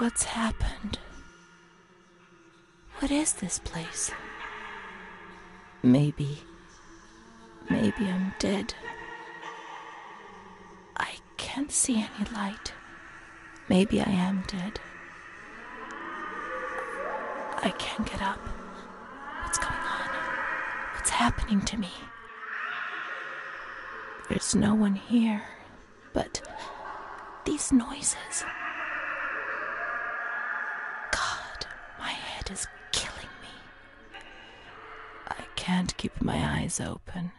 What's happened? What is this place? Maybe I'm dead. I can't see any light. Maybe I am dead. I can't get up. What's going on? What's happening to me? There's no one here, but these noises. God, my head is killing me. I can't keep my eyes open.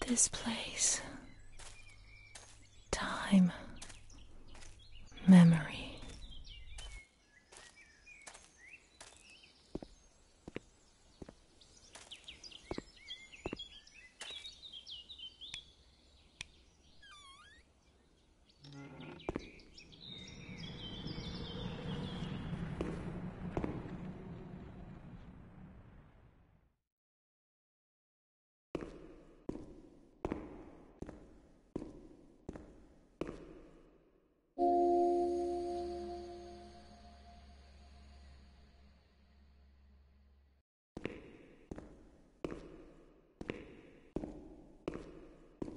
This place. Time. Memory.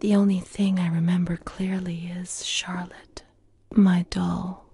The only thing I remember clearly is Charlotte, my doll.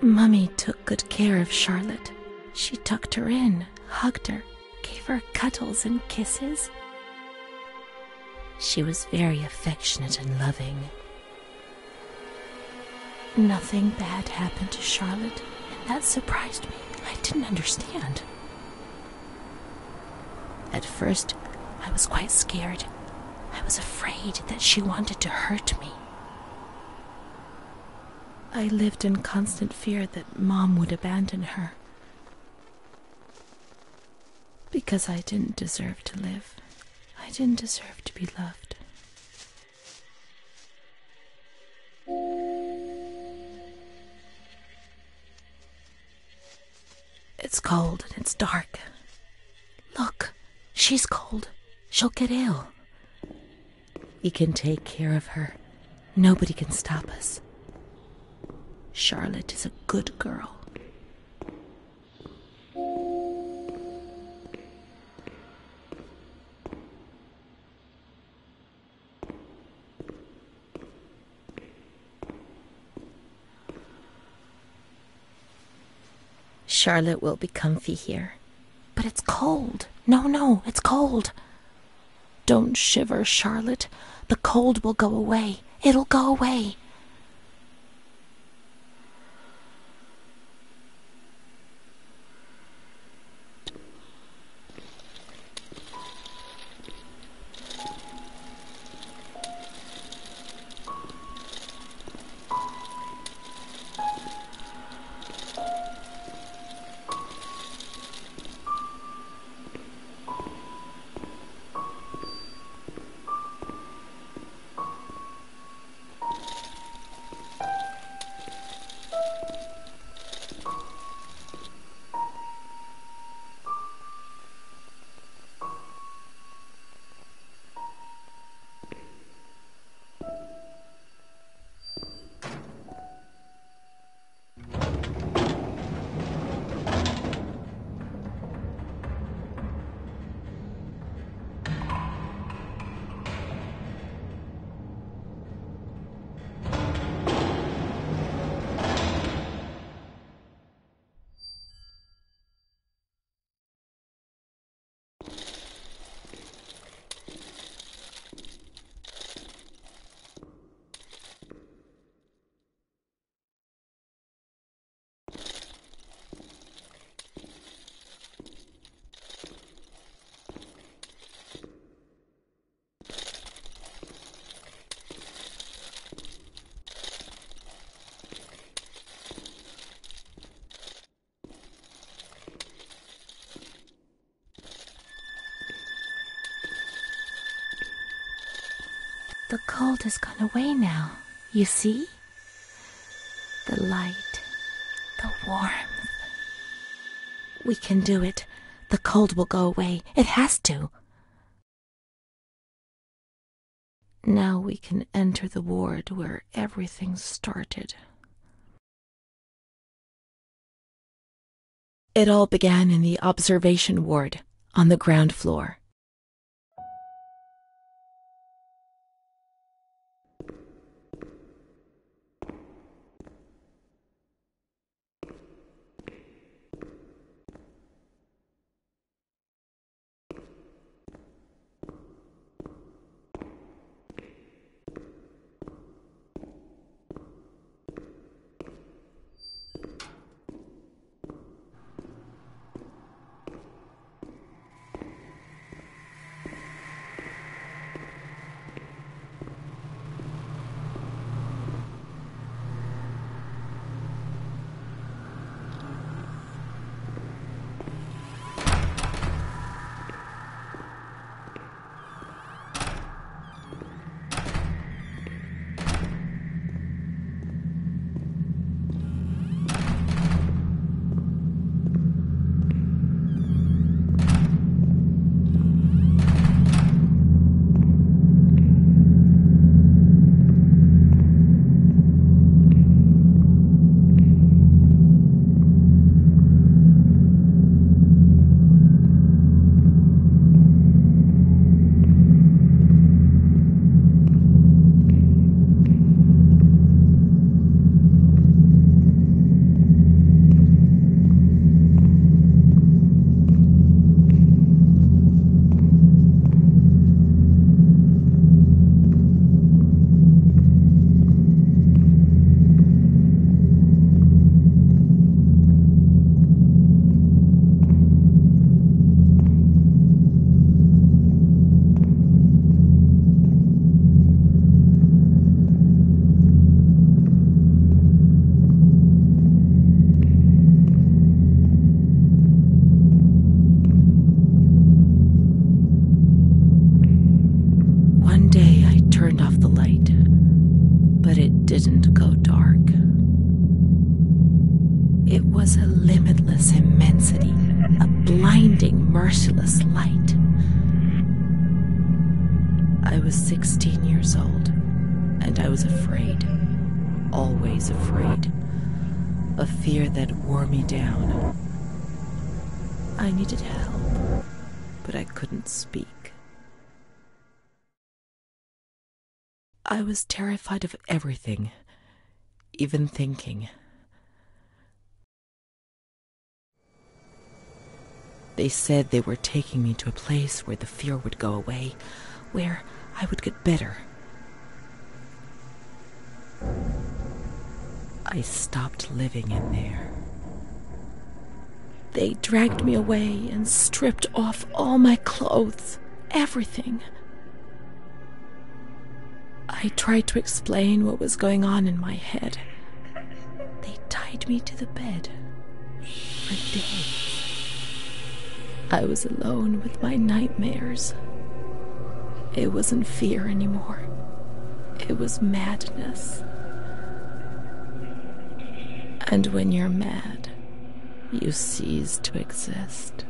Mummy took good care of Charlotte. She tucked her in, hugged her, gave her cuddles and kisses. She was very affectionate and loving. Nothing bad happened to Charlotte, and that surprised me. I didn't understand. At first, I was quite scared. I was afraid that she wanted to hurt me. I lived in constant fear that Mom would abandon her. Because I didn't deserve to live. I didn't deserve to be loved. It's cold and it's dark. Look, she's cold. She'll get ill. We can take care of her. Nobody can stop us. Charlotte is a good girl. Charlotte will be comfy here. But it's cold. No, it's cold. Don't shiver, Charlotte. The cold will go away. It'll go away. The cold has gone away now, you see? The light, the warmth. We can do it. The cold will go away. It has to. Now we can enter the ward where everything started. It all began in the observation ward on the ground floor. boundless immensity, a blinding, merciless light. I was 16 years old, and I was afraid, always afraid, a fear that wore me down. I needed help, but I couldn't speak. I was terrified of everything, even thinking. They said they were taking me to a place where the fear would go away, where I would get better. I stopped living in there. They dragged me away and stripped off all my clothes, everything. I tried to explain what was going on in my head. They tied me to the bed for days. I was alone with my nightmares. It wasn't fear anymore. It was madness. And when you're mad, you cease to exist.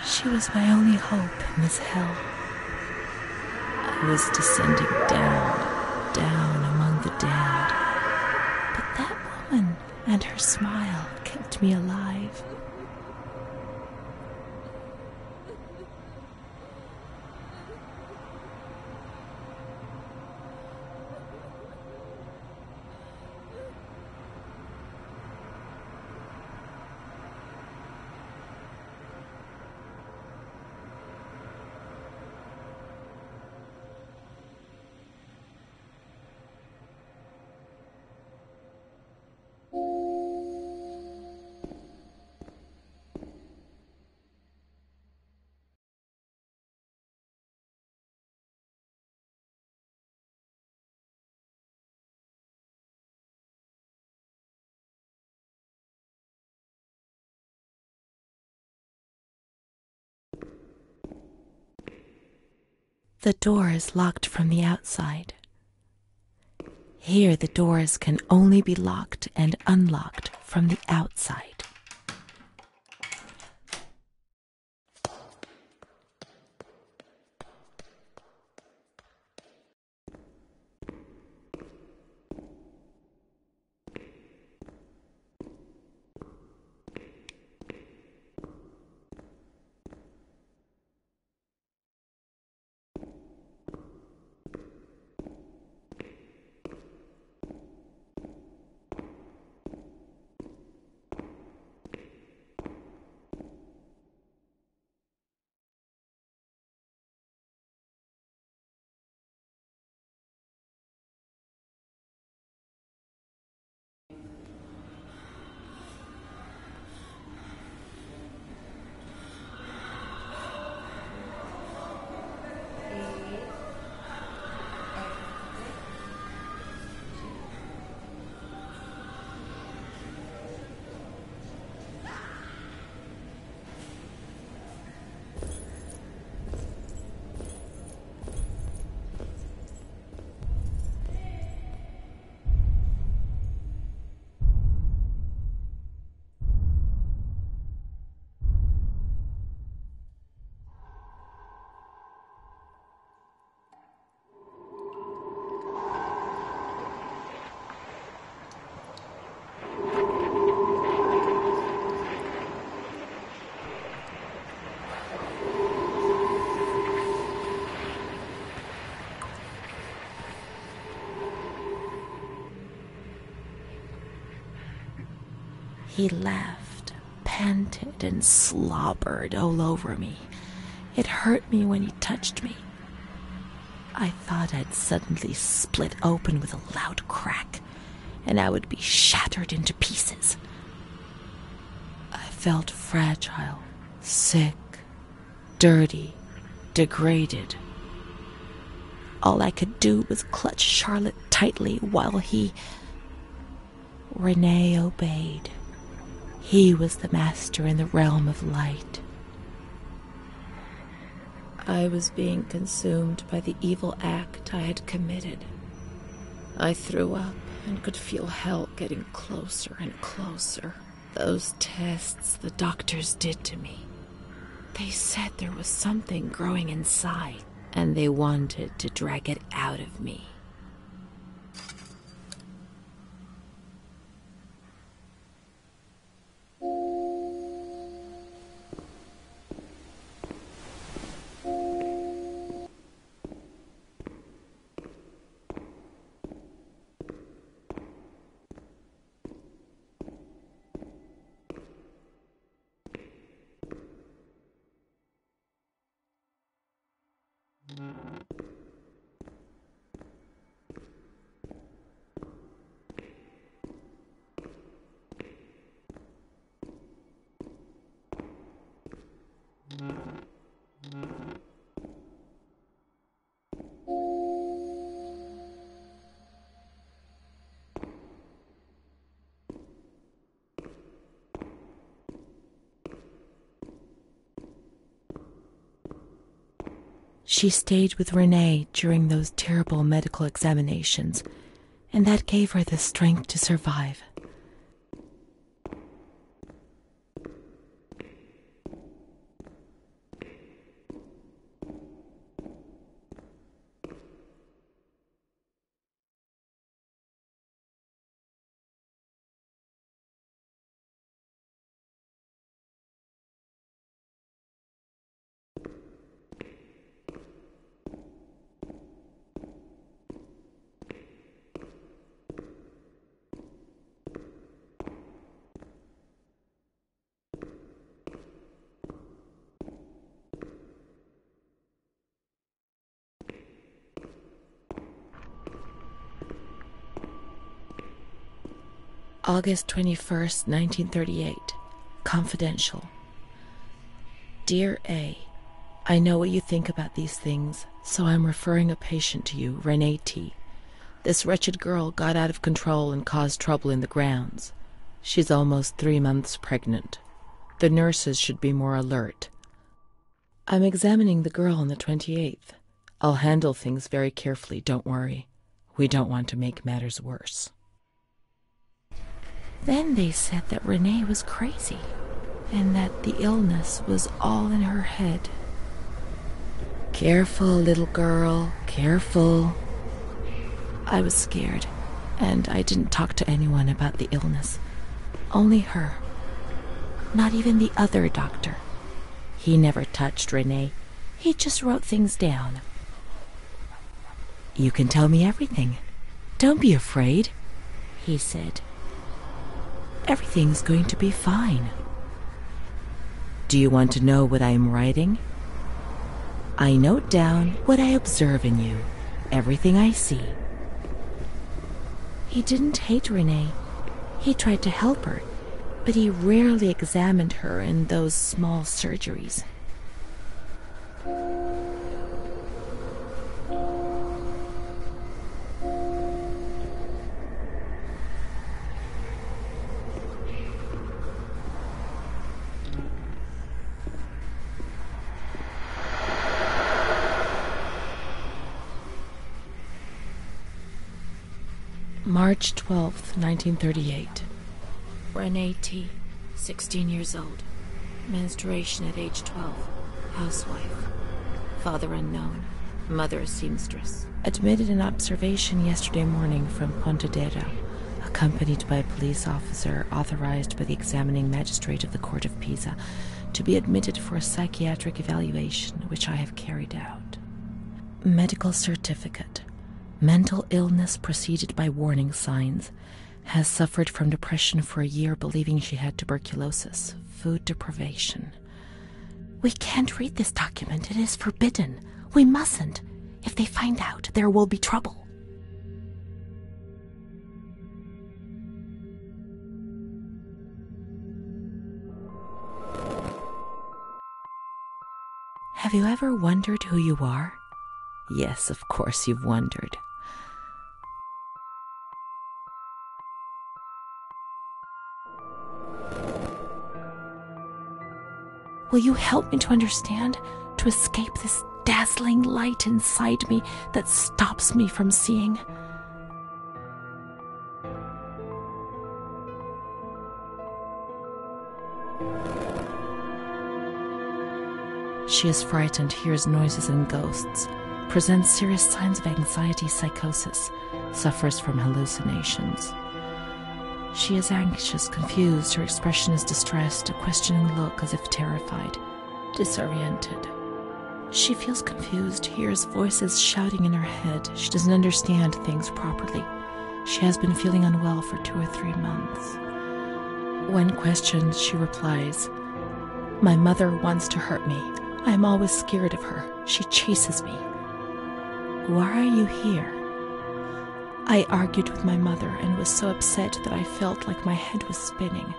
She was my only hope in this hell. I was descending down, down among the damned. But that woman and her smile kept me alive. The door is locked from the outside. Here the doors can only be locked and unlocked from the outside. He laughed, panted, and slobbered all over me. It hurt me when he touched me. I thought I'd suddenly split open with a loud crack, and I would be shattered into pieces. felt fragile, sick, dirty, degraded. All I could do was clutch Charlotte tightly while René obeyed. He was the master in the realm of light. I was being consumed by the evil act I had committed. I threw up and could feel hell getting closer and closer. Those tests the doctors did to me. They said there was something growing inside, and they wanted to drag it out of me. She stayed with René during those terrible medical examinations, and that gave her the strength to survive. August 21st, 1938. Confidential. Dear A, I know what you think about these things, so I'm referring a patient to you, René T. This wretched girl got out of control and caused trouble in the grounds. She's almost 3 months pregnant. The nurses should be more alert. I'm examining the girl on the 28th. I'll handle things very carefully, don't worry. We don't want to make matters worse. Then they said that René was crazy, and that the illness was all in her head. Careful, little girl, careful. I was scared, and I didn't talk to anyone about the illness. Only her. Not even the other doctor. He never touched René. He just wrote things down. You can tell me everything. Don't be afraid, he said. Everything's going to be fine. Do you want to know what I am writing? I note down what I observe in you, everything I see. He didn't hate René. He tried to help her, but he rarely examined her in those small surgeries. March 12th, 1938. René T., 16 years old. Menstruation at age 12. Housewife. Father unknown. Mother a seamstress. Admitted in observation yesterday morning from Pontedera, accompanied by a police officer authorized by the examining magistrate of the Court of Pisa to be admitted for a psychiatric evaluation, which I have carried out. Medical certificate. Mental illness preceded by warning signs. Has suffered from depression for a year, believing she had tuberculosis. Food deprivation. We can't read this document. It is forbidden. We mustn't. If they find out, there will be trouble. Have you ever wondered who you are? Yes, of course you've wondered. Will you help me to understand, to escape this dazzling light inside me that stops me from seeing? She is frightened, hears noises and ghosts, presents serious signs of anxiety psychosis, suffers from hallucinations. She is anxious, confused, her expression is distressed, a questioning look as if terrified, disoriented. She feels confused, hears voices shouting in her head. She doesn't understand things properly. She has been feeling unwell for 2 or 3 months. When questioned, she replies, "My mother wants to hurt me. I am always scared of her. She chases me." "Why are you here?" "I argued with my mother and was so upset that I felt like my head was spinning.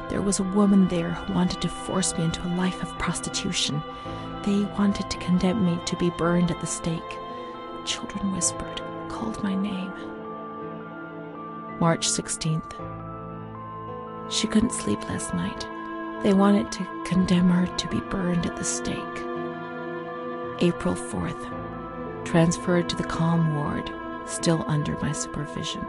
There was a woman there who wanted to force me into a life of prostitution. They wanted to condemn me to be burned at the stake. Children whispered, called my name." March 16th. She couldn't sleep last night. They wanted to condemn her to be burned at the stake. April 4th. Transferred to the calm ward, still under my supervision.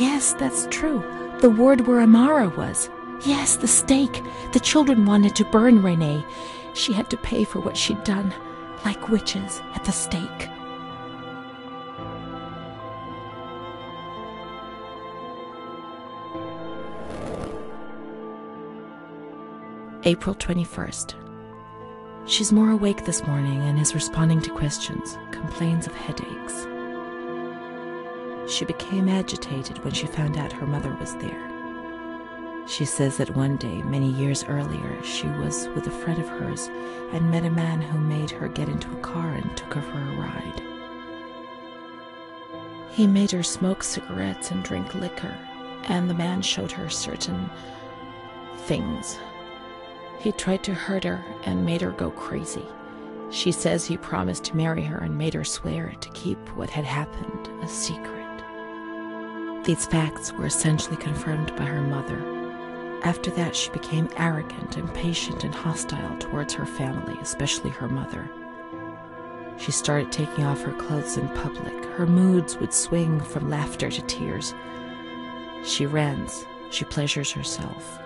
"Yes, that's true. The ward where Amara was. Yes, the stake. The children wanted to burn Renee. She had to pay for what she'd done, like witches at the stake." April 21st. She's more awake this morning and is responding to questions, complains of headaches. She became agitated when she found out her mother was there. She says that one day, many years earlier, she was with a friend of hers and met a man who made her get into a car and took her for a ride. He made her smoke cigarettes and drink liquor, and the man showed her certain things. He tried to hurt her and made her go crazy. She says he promised to marry her and made her swear to keep what had happened a secret. These facts were essentially confirmed by her mother. After that, she became arrogant, impatient, and hostile towards her family, especially her mother. She started taking off her clothes in public. Her moods would swing from laughter to tears. She rants. She pleasures herself.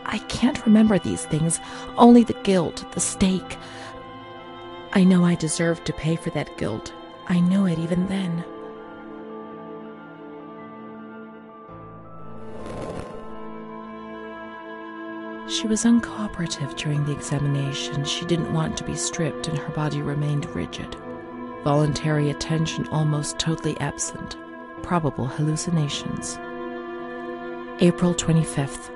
"I can't remember these things, only the guilt, the stake. I know I deserved to pay for that guilt. I knew it even then." She was uncooperative during the examination. She didn't want to be stripped and her body remained rigid. Voluntary attention almost totally absent. Probable hallucinations. April 25th.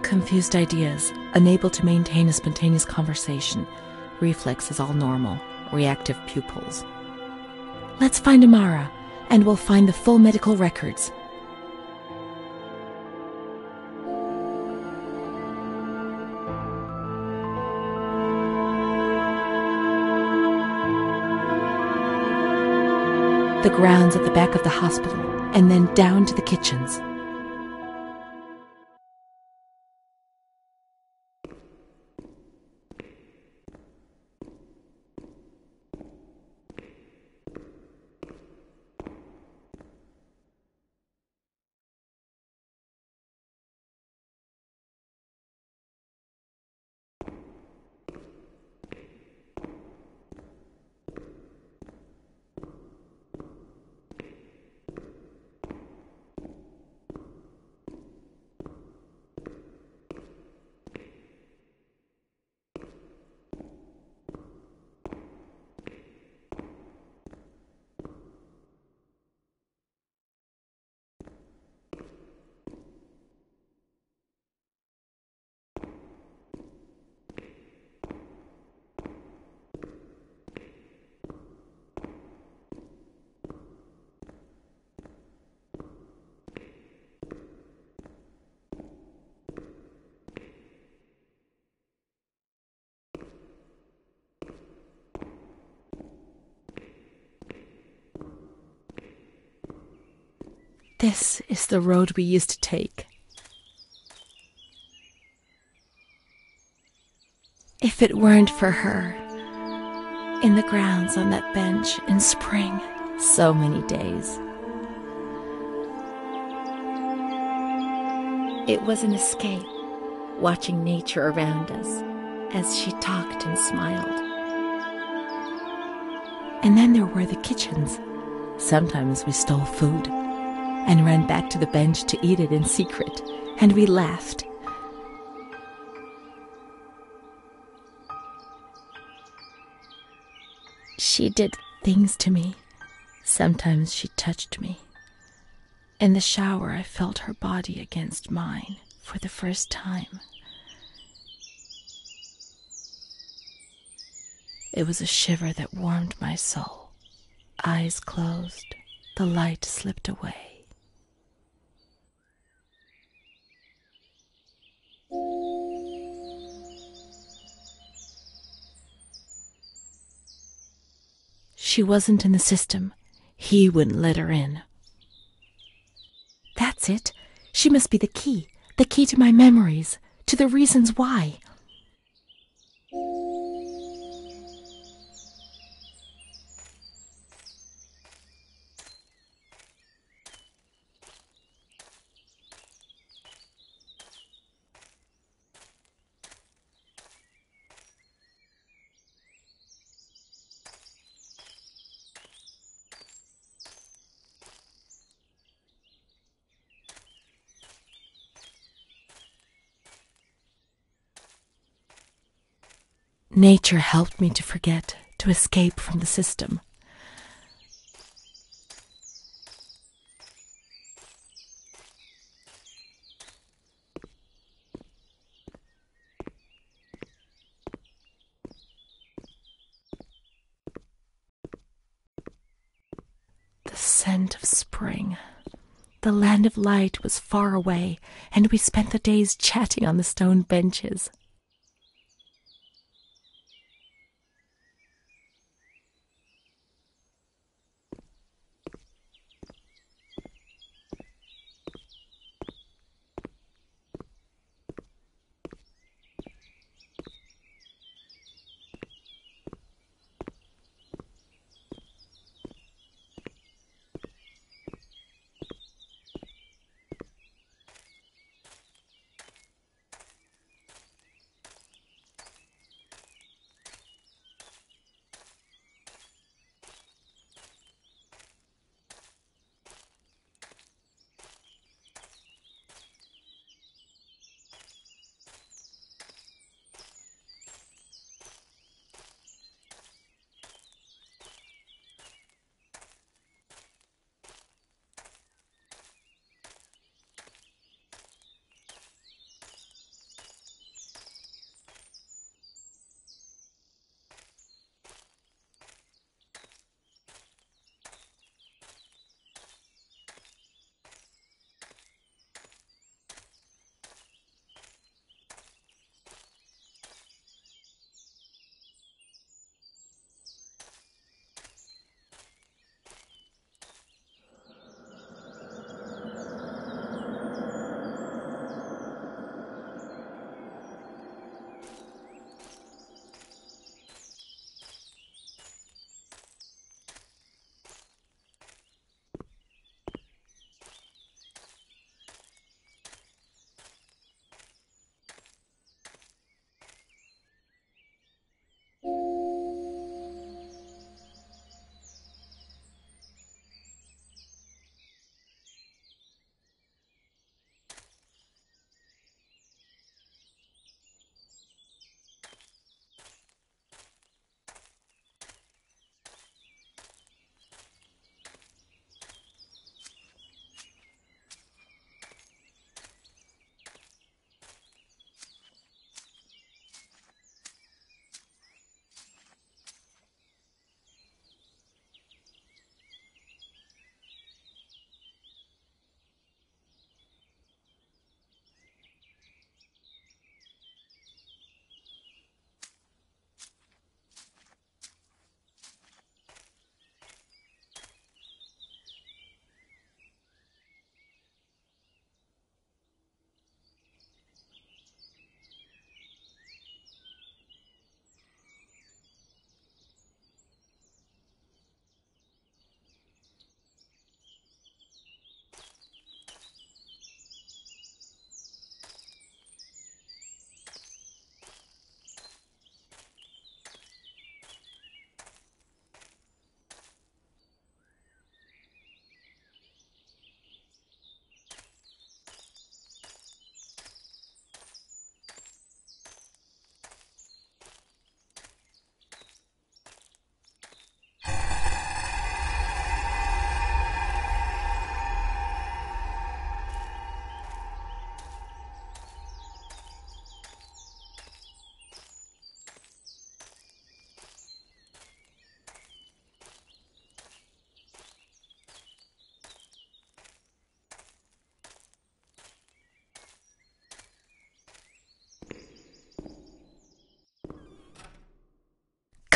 Confused ideas, unable to maintain a spontaneous conversation. Reflexes all normal. Reactive pupils. "Let's find Amara, and we'll find the full medical records." The grounds at the back of the hospital, and then down to the kitchens. This is the road we used to take. If it weren't for her, in the grounds on that bench in spring, so many days. It was an escape, watching nature around us as she talked and smiled. And then there were the kitchens. Sometimes we stole food and ran back to the bench to eat it in secret, and we laughed. She did things to me. Sometimes she touched me. In the shower, I felt her body against mine for the first time. It was a shiver that warmed my soul. Eyes closed, the light slipped away. She wasn't in the system. He wouldn't let her in. That's it. She must be the key to my memories, to the reasons why. Nature helped me to forget, to escape from the system. The scent of spring. The land of light was far away, and we spent the days chatting on the stone benches.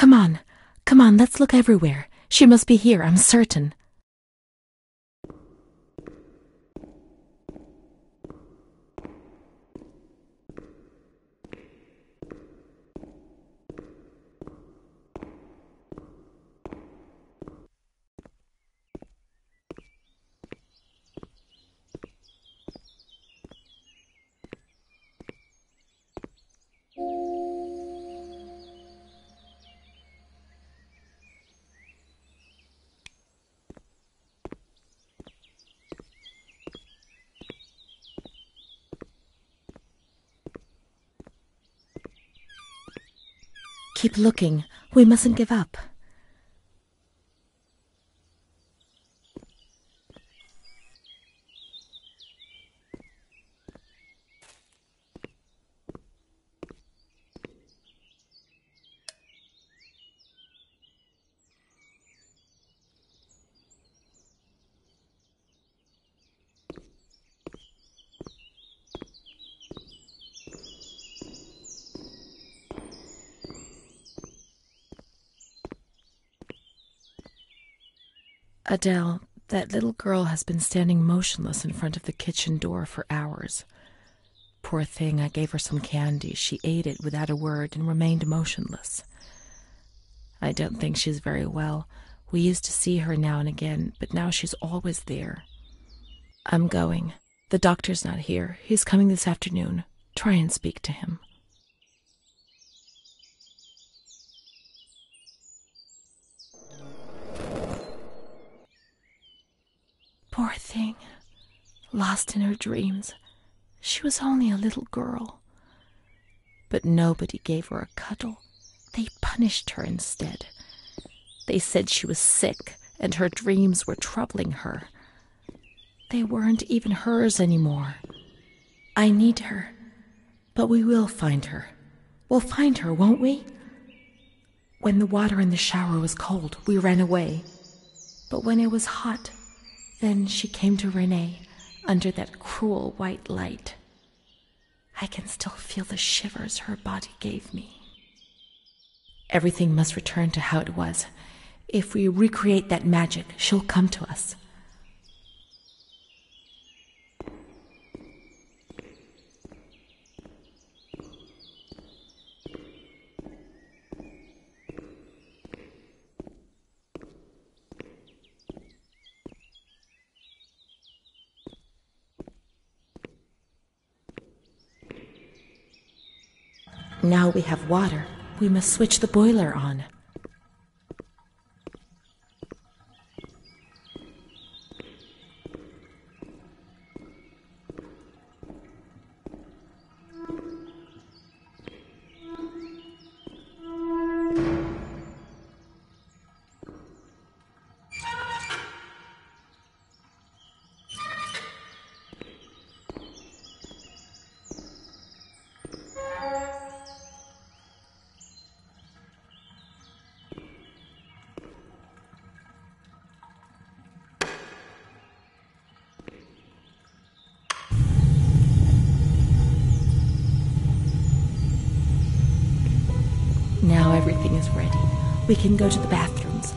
Come on. Come on, let's look everywhere. She must be here, I'm certain. Keep looking. We mustn't give up. Adele, that little girl has been standing motionless in front of the kitchen door for hours. Poor thing, I gave her some candy. She ate it without a word and remained motionless. I don't think she's very well. We used to see her now and again, but now she's always there. I'm going. The doctor's not here. He's coming this afternoon. Try and speak to him. Poor thing, lost in her dreams. She was only a little girl. But nobody gave her a cuddle. They punished her instead. They said she was sick and her dreams were troubling her. They weren't even hers anymore. I need her, but we will find her. We'll find her, won't we? When the water in the shower was cold, we ran away. But when it was hot, then she came to Renee under that cruel white light. I can still feel the shivers her body gave me. Everything must return to how it was. If we recreate that magic, she'll come to us. Now we have water. We must switch the boiler on. Now everything is ready. We can go to the bathrooms.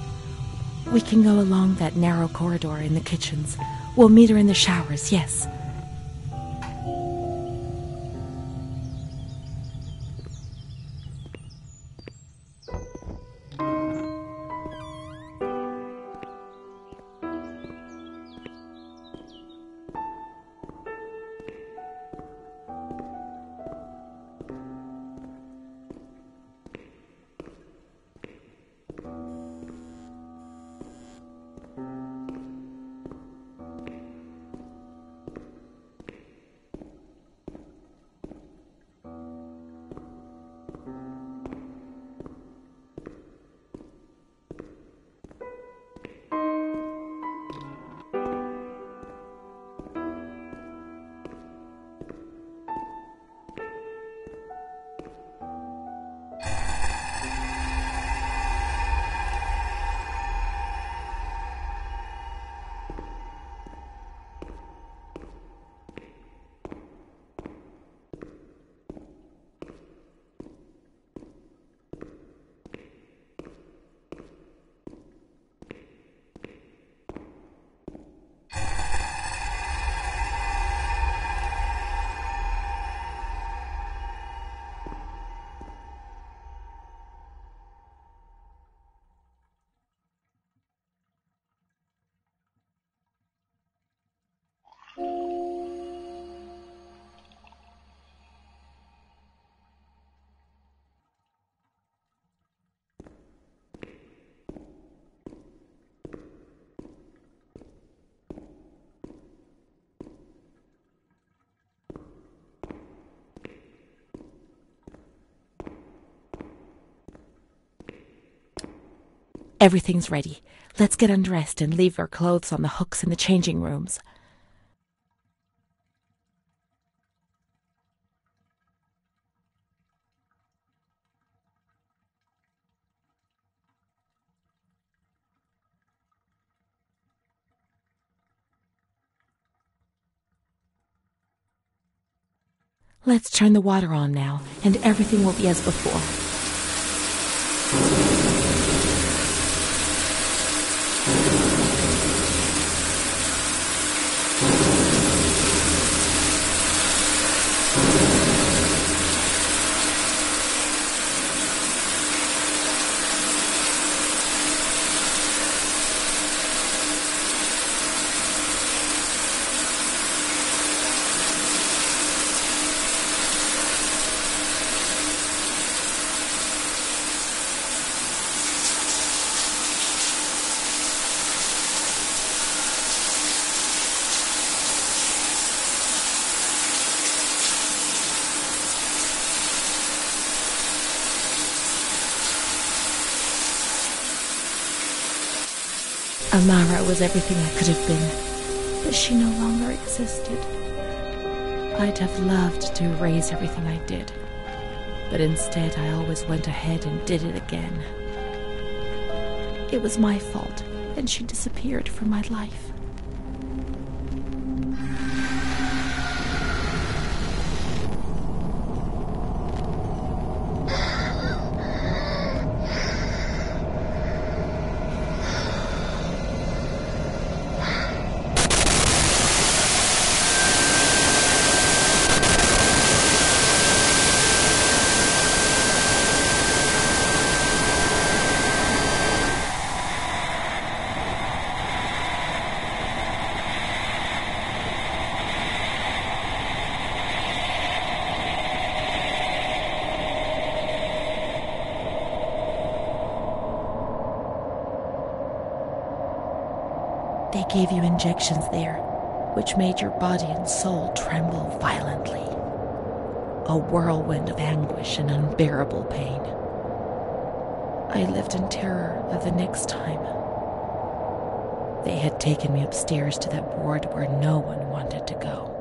We can go along that narrow corridor in the kitchens. We'll meet her in the showers, yes. Everything's ready. Let's get undressed and leave our clothes on the hooks in the changing rooms. Let's turn the water on now, and everything will be as before. Amara was everything I could have been, but she no longer existed. I'd have loved to erase everything I did, but instead I always went ahead and did it again. It was my fault, and she disappeared from my life. They gave you injections there, which made your body and soul tremble violently. A whirlwind of anguish and unbearable pain. I lived in terror of the next time. They had taken me upstairs to that ward where no one wanted to go.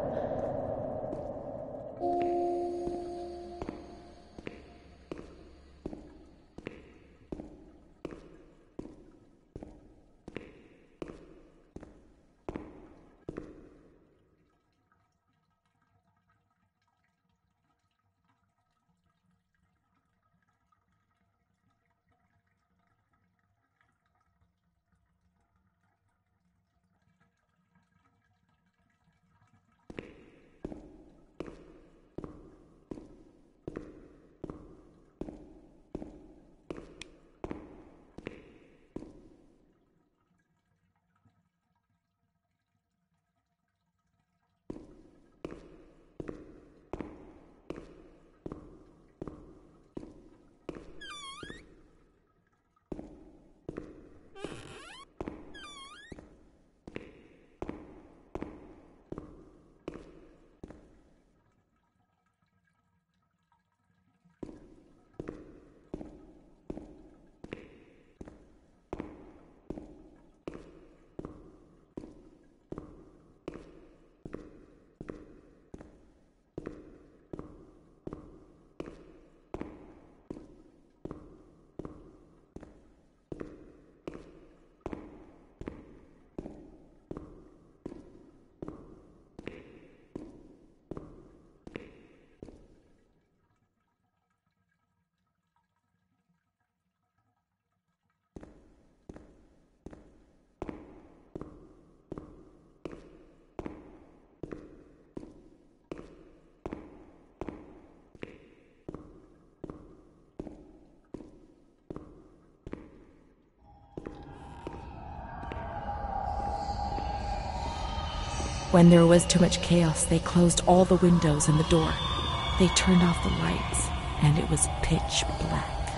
When there was too much chaos, they closed all the windows and the door. They turned off the lights, and it was pitch black.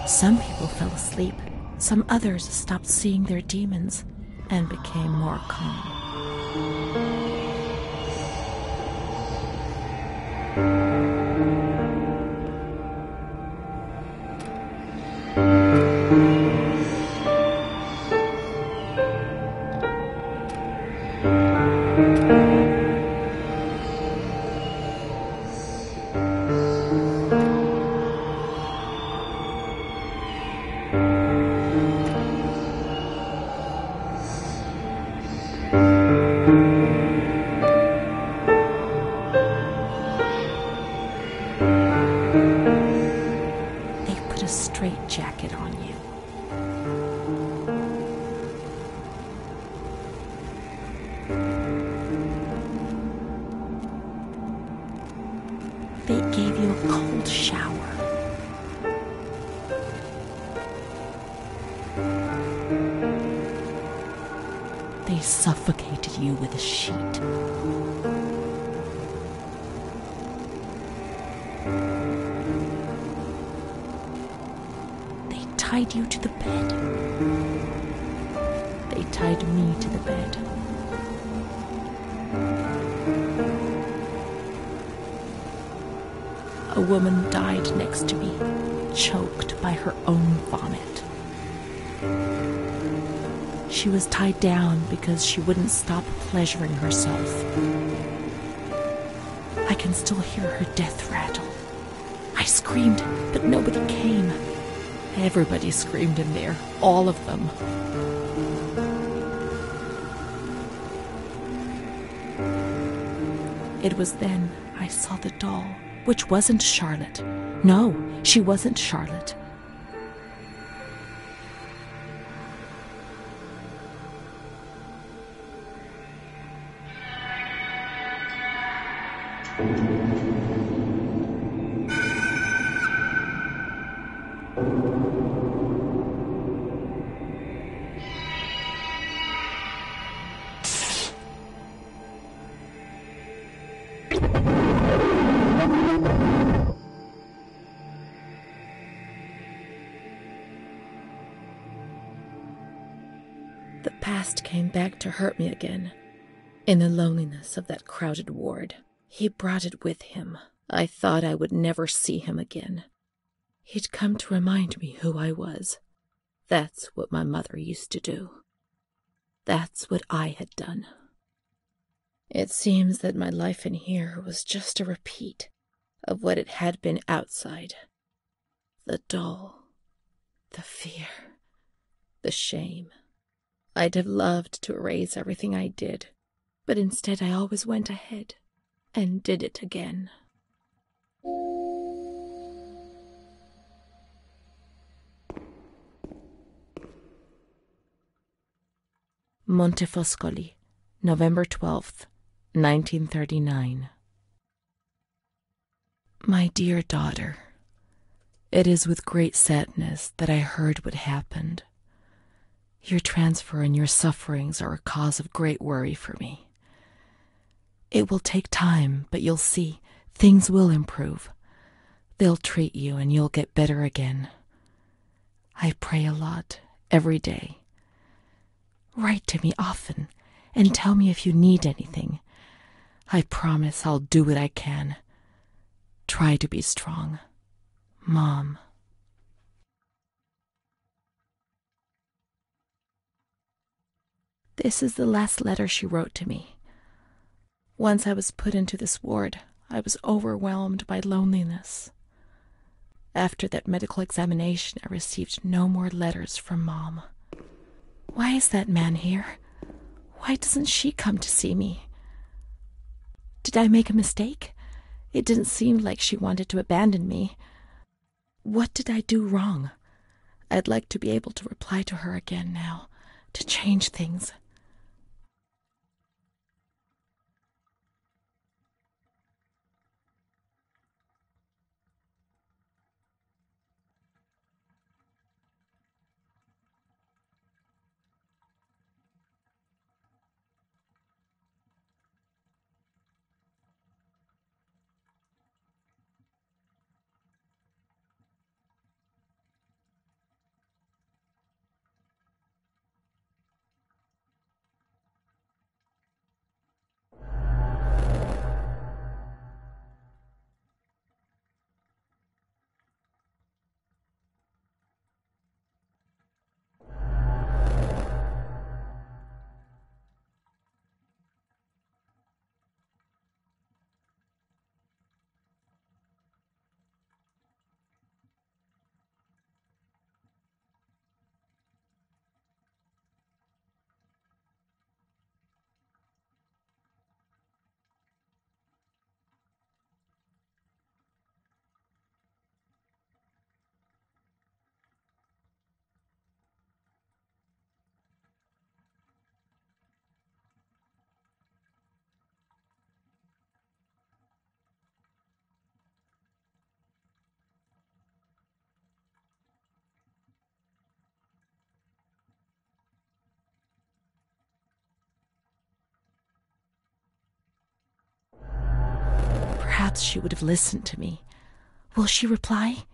Some people fell asleep. Some others stopped seeing their demons and became more calm. straitjacket on you. They gave you a cold shower. They suffocated you with a sheet. They tied you to the bed. They tied me to the bed. A woman died next to me, choked by her own vomit. She was tied down because she wouldn't stop pleasuring herself. I can still hear her death rattle. I screamed, but nobody came. Everybody screamed in there, all of them. It was then I saw the doll, which wasn't Charlotte. No, she wasn't Charlotte. The past came back to hurt me again. In the loneliness of that crowded ward, he brought it with him. I thought I would never see him again. He'd come to remind me who I was. That's what my mother used to do. That's what I had done. It seems that my life in here was just a repeat of what it had been outside. The doll, the fear, the shame. I'd have loved to erase everything I did, but instead I always went ahead and did it again. Montefoscoli, November 12th, 1939. My dear daughter, it is with great sadness that I heard what happened. Your transfer and your sufferings are a cause of great worry for me. It will take time, but you'll see, things will improve. They'll treat you and you'll get better again. I pray a lot, every day. Write to me often and tell me if you need anything. I promise I'll do what I can. Try to be strong. Mom. This is the last letter she wrote to me. Once I was put into this ward, I was overwhelmed by loneliness. After that medical examination, I received no more letters from Mom. Why is that man here? Why doesn't she come to see me? Did I make a mistake? It didn't seem like she wanted to abandon me. What did I do wrong? I'd like to be able to reply to her again now, to change things. Perhaps she would have listened to me. Will she reply?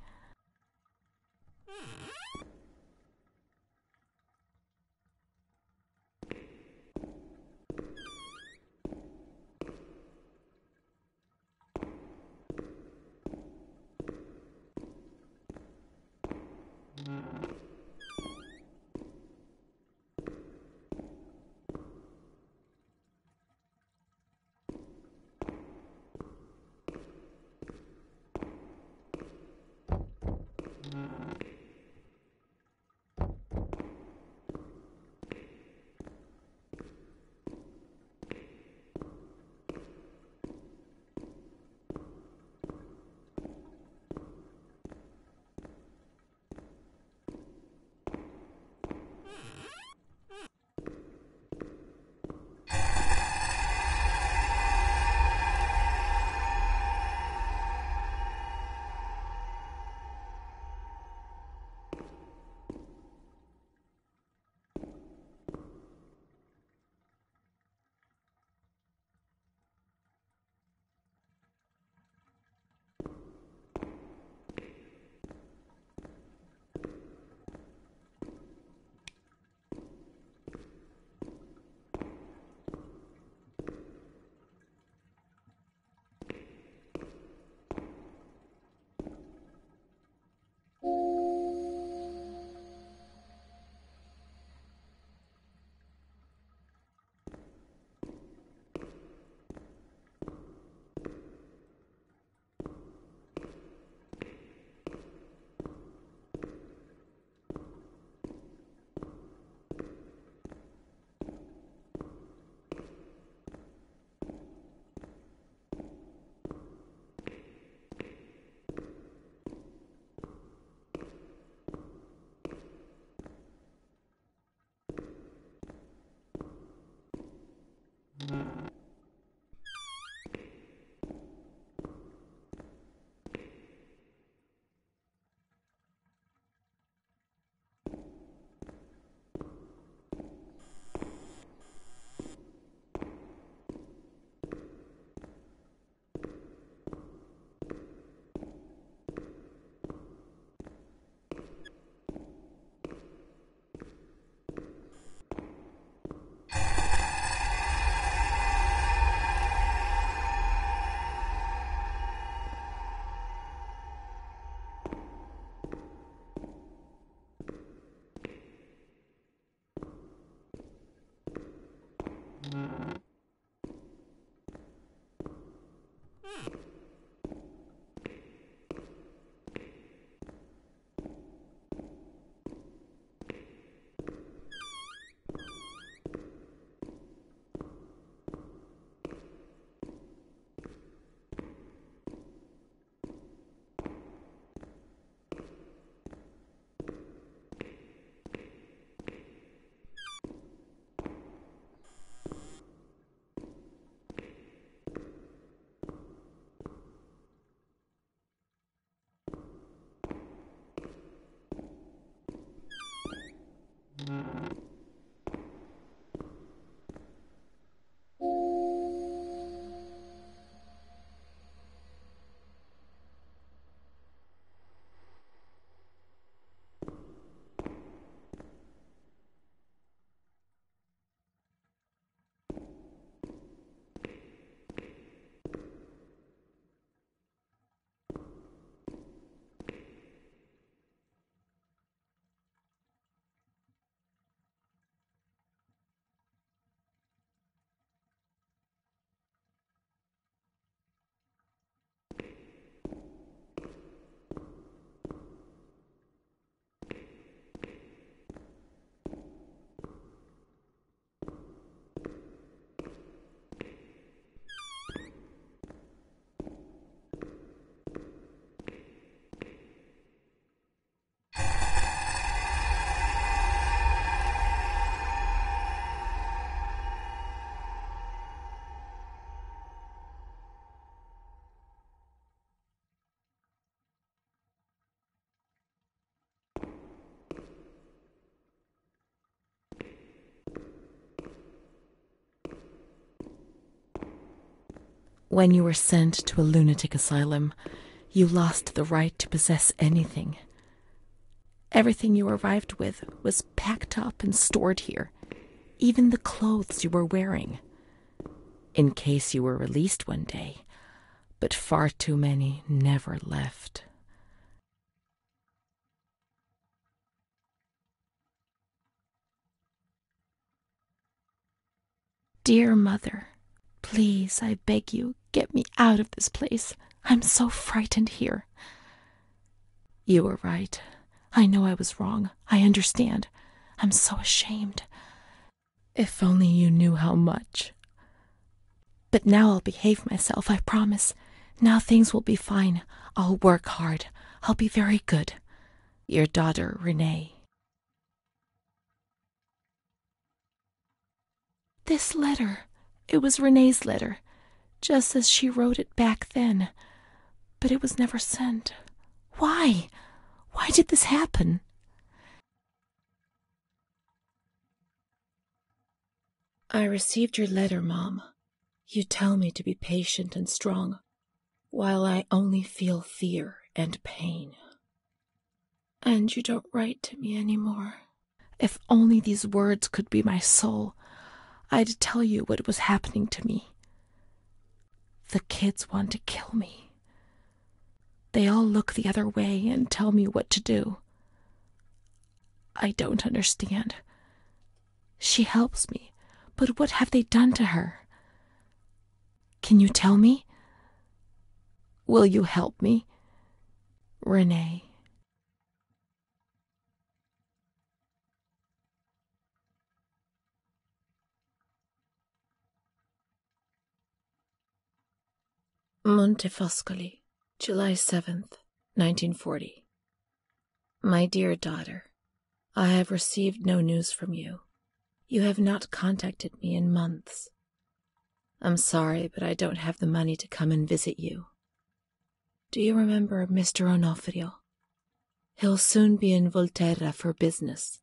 When you were sent to a lunatic asylum, you lost the right to possess anything. Everything you arrived with was packed up and stored here, even the clothes you were wearing, in case you were released one day, but far too many never left. Dear Mother, please, I beg you, get me out of this place. I'm so frightened here. You were right. I know I was wrong. I understand. I'm so ashamed. If only you knew how much. But now I'll behave myself, I promise. Now things will be fine. I'll work hard. I'll be very good. Your daughter, Renee. This letter. It was Renee's letter, just as she wrote it back then. But it was never sent. Why? Why did this happen? I received your letter, Mom. You tell me to be patient and strong, while I only feel fear and pain. And you don't write to me anymore. If only these words could be my soul, I'd tell you what was happening to me. The kids want to kill me. They all look the other way and tell me what to do. I don't understand. She helps me, but what have they done to her? Can you tell me? Will you help me? Renee. Montefoscoli, July 7th, 1940. My dear daughter, I have received no news from you. You have not contacted me in months. I'm sorry, but I don't have the money to come and visit you. Do you remember Mr. Onofrio? He'll soon be in Volterra for business.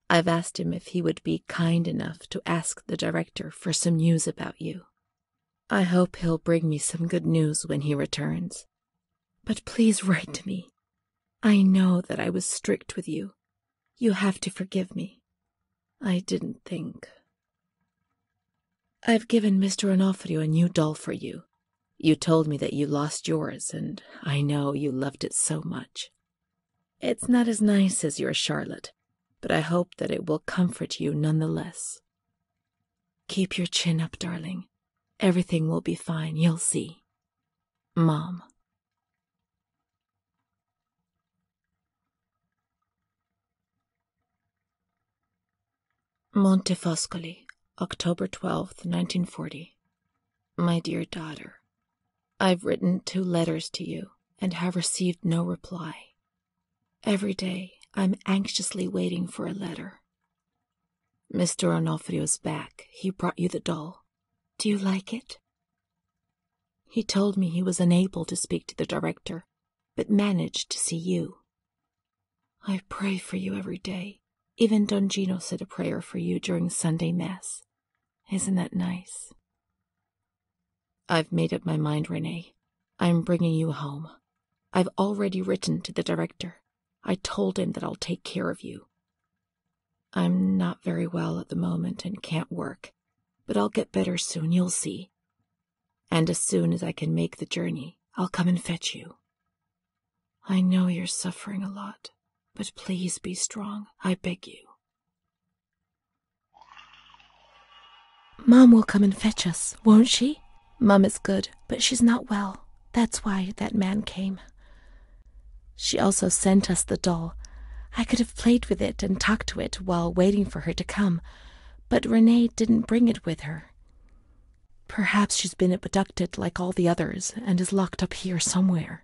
I've asked him if he would be kind enough to ask the director for some news about you. I hope he'll bring me some good news when he returns. But please write to me. I know that I was strict with you. You have to forgive me. I didn't think. I've given Mr. Onofrio a new doll for you. You told me that you lost yours, and I know you loved it so much. It's not as nice as your Charlotte, but I hope that it will comfort you nonetheless. Keep your chin up, darling. Everything will be fine, you'll see. Mom. Montefoscoli, October 12th, 1940. My dear daughter, I've written 2 letters to you and have received no reply. Every day I'm anxiously waiting for a letter. Mr. Onofrio's back. He brought you the doll. Do you like it? He told me he was unable to speak to the director, but managed to see you. I pray for you every day. Even Don Gino said a prayer for you during Sunday Mass. Isn't that nice? I've made up my mind, Renee. I'm bringing you home. I've already written to the director. I told him that I'll take care of you. I'm not very well at the moment and can't work, but I'll get better soon, you'll see. And as soon as I can make the journey, I'll come and fetch you. I know you're suffering a lot, but please be strong, I beg you. Mom will come and fetch us, won't she? Mom is good, but she's not well. That's why that man came. She also sent us the doll. I could have played with it and talked to it while waiting for her to come, but Renee didn't bring it with her. Perhaps she's been abducted like all the others and is locked up here somewhere.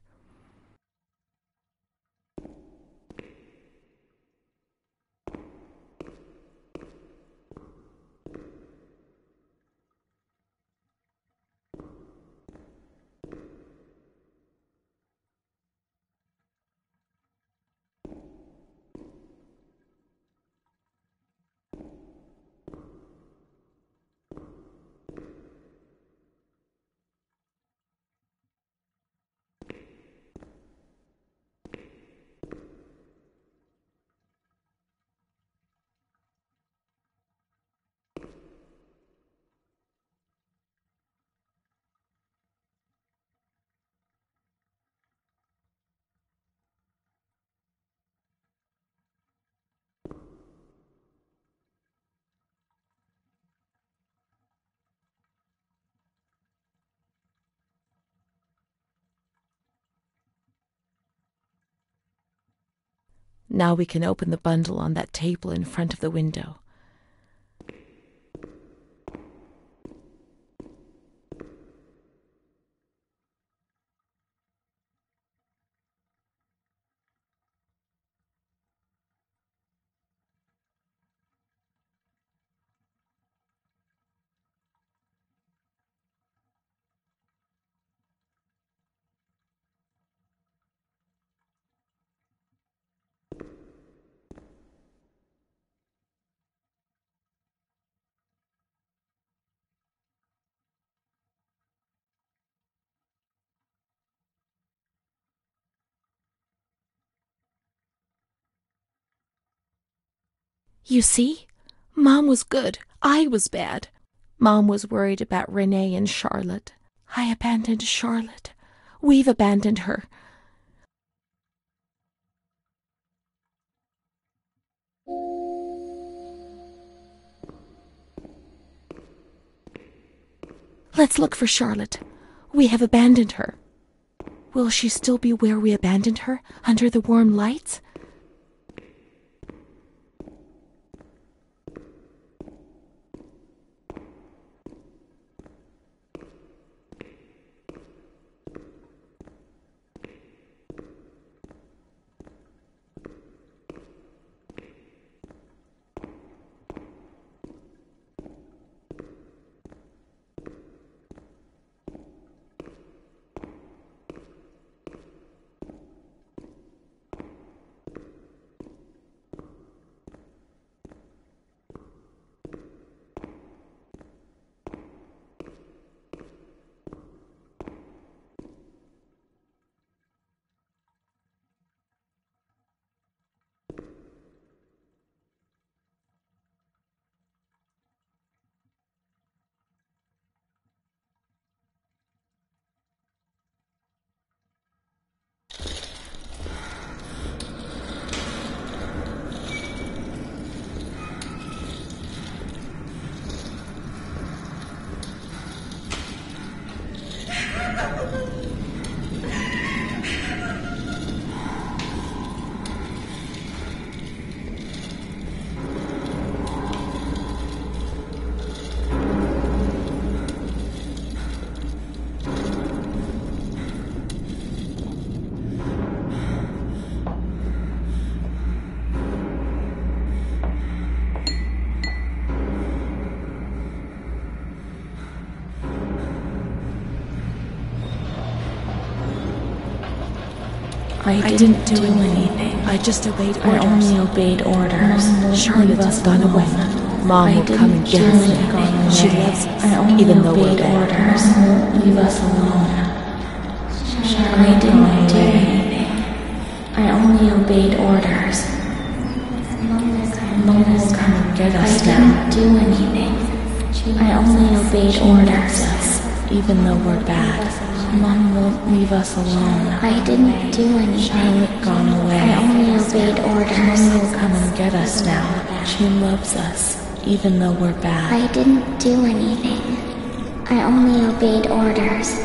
Now we can open the bundle on that table in front of the window. You see? Mom was good. I was bad. Mom was worried about Renee and Charlotte. I abandoned Charlotte. We've abandoned her. Let's look for Charlotte. We have abandoned her. Will she still be where we abandoned her, under the warm lights? I didn't do anything. I just obeyed orders. I only obeyed orders. Charlotte has gone away. Mom will come and get us. She loves us, even though we're bad. Leave us alone. I didn't do anything. I only obeyed orders. Mom will come and get us now. I didn't do anything. I only obeyed orders. Even though we're bad. Mom won't leave us alone. I didn't do anything. Charlotte gone away. I only obeyed orders. Mom will come and get us now. She loves us, even though we're bad. I didn't do anything. I only obeyed orders.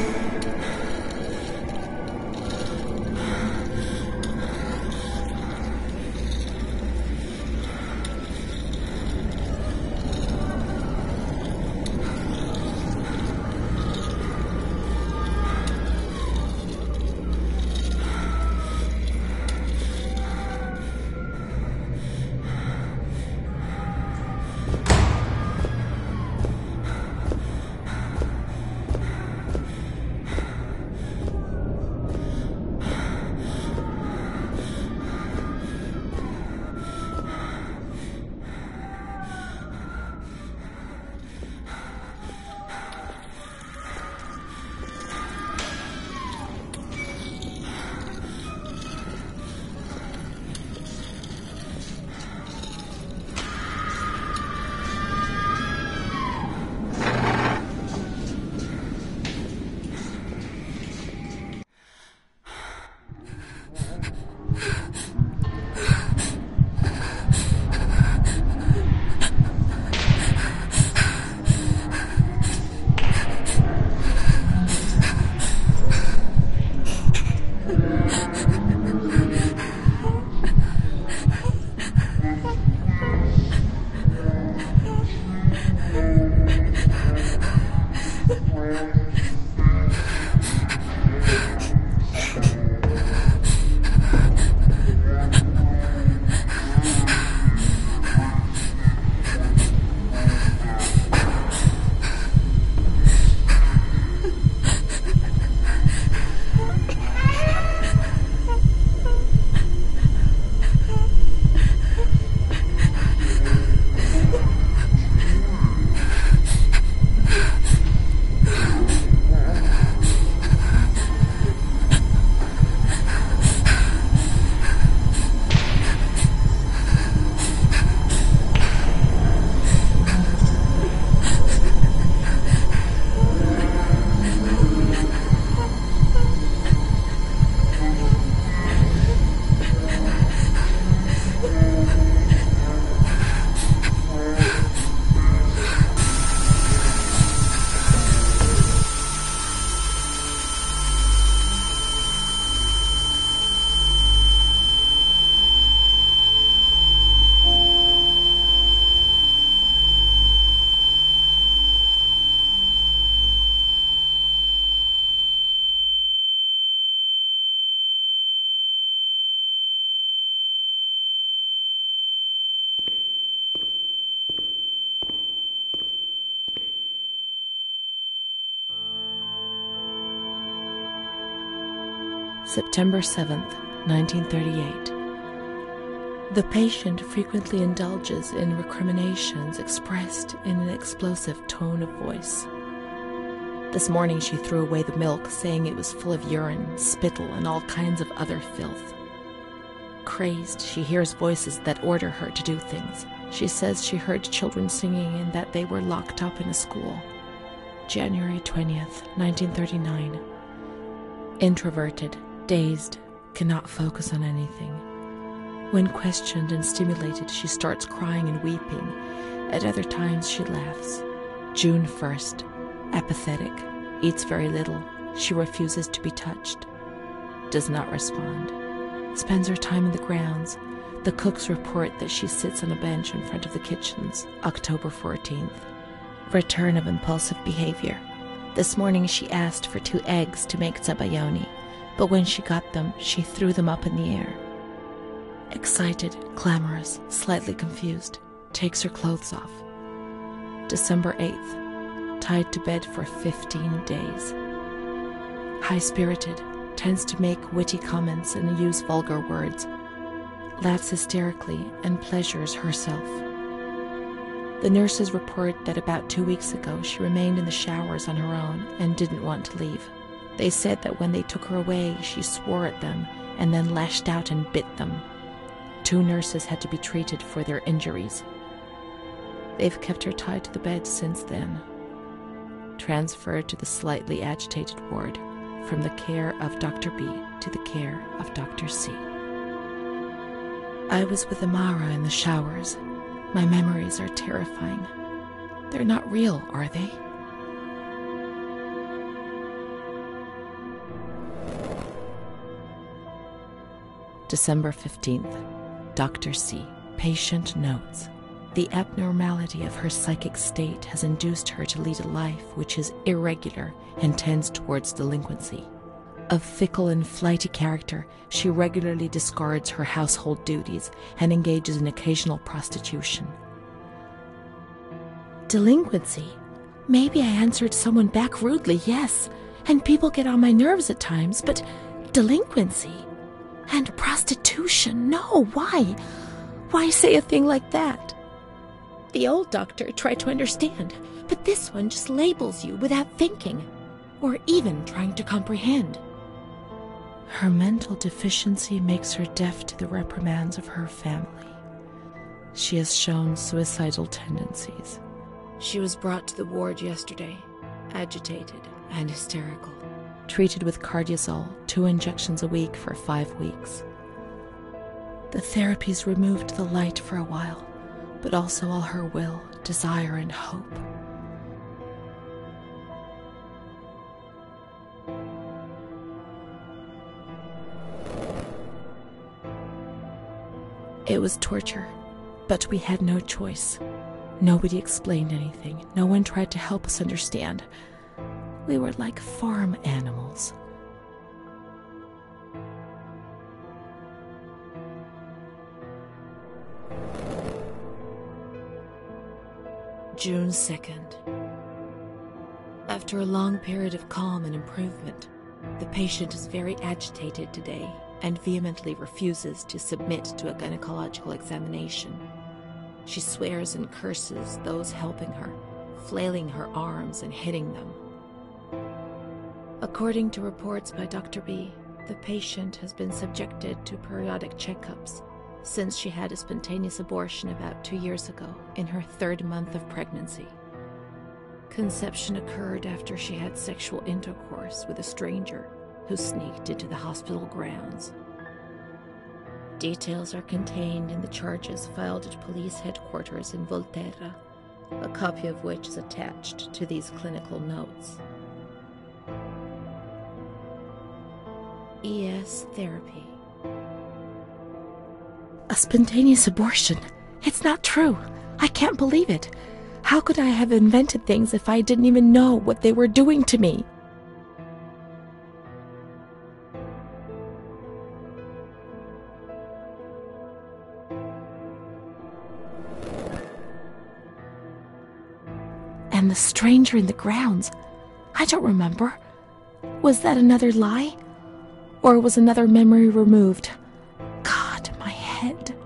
September 7th, 1938. The patient frequently indulges in recriminations expressed in an explosive tone of voice. This morning she threw away the milk, saying it was full of urine, spittle, and all kinds of other filth. Crazed, she hears voices that order her to do things. She says she heard children singing and that they were locked up in a school. January 20th, 1939. Introverted, dazed, cannot focus on anything. When questioned and stimulated, she starts crying and weeping. At other times, she laughs. June 1st. Apathetic. Eats very little. She refuses to be touched. Does not respond. Spends her time in the grounds. The cooks report that she sits on a bench in front of the kitchens. October 14th. Return of impulsive behavior. This morning she asked for 2 eggs to make zabayoni, but when she got them, she threw them up in the air. Excited, clamorous, slightly confused, takes her clothes off. December 8th, tied to bed for 15 days. High-spirited, tends to make witty comments and use vulgar words, laughs hysterically and pleasures herself. The nurses report that about 2 weeks ago she remained in the showers on her own and didn't want to leave. They said that when they took her away, she swore at them and then lashed out and bit them. 2 nurses had to be treated for their injuries. They've kept her tied to the bed since then. Transferred to the slightly agitated ward, from the care of Dr. B to the care of Dr. C. I was with Amara in the showers. My memories are terrifying. They're not real, are they? December 15th. Dr. C. Patient notes. The abnormality of her psychic state has induced her to lead a life which is irregular and tends towards delinquency. Of fickle and flighty character, she regularly discards her household duties and engages in occasional prostitution. Delinquency? Maybe I answered someone back rudely, yes, and people get on my nerves at times, but delinquency? And prostitution? No, why? Why say a thing like that? The old doctor tried to understand, but this one just labels you without thinking, or even trying to comprehend. Her mental deficiency makes her deaf to the reprimands of her family. She has shown suicidal tendencies. She was brought to the ward yesterday, agitated and hysterical. Treated with cardiazol, 2 injections a week for 5 weeks. The therapies removed the light for a while, but also all her will, desire, and hope. It was torture, but we had no choice. Nobody explained anything. No one tried to help us understand. We were like farm animals. June 2nd. After a long period of calm and improvement, the patient is very agitated today and vehemently refuses to submit to a gynecological examination. She swears and curses those helping her, flailing her arms and hitting them. According to reports by Dr. B, the patient has been subjected to periodic checkups since she had a spontaneous abortion about 2 years ago in her 3rd month of pregnancy. Conception occurred after she had sexual intercourse with a stranger who sneaked into the hospital grounds. Details are contained in the charges filed at police headquarters in Volterra, a copy of which is attached to these clinical notes. ES therapy. A spontaneous abortion? It's not true. I can't believe it. How could I have invented things if I didn't even know what they were doing to me? And the stranger in the grounds. I don't remember. Was that another lie? Or was another memory removed? God, my head.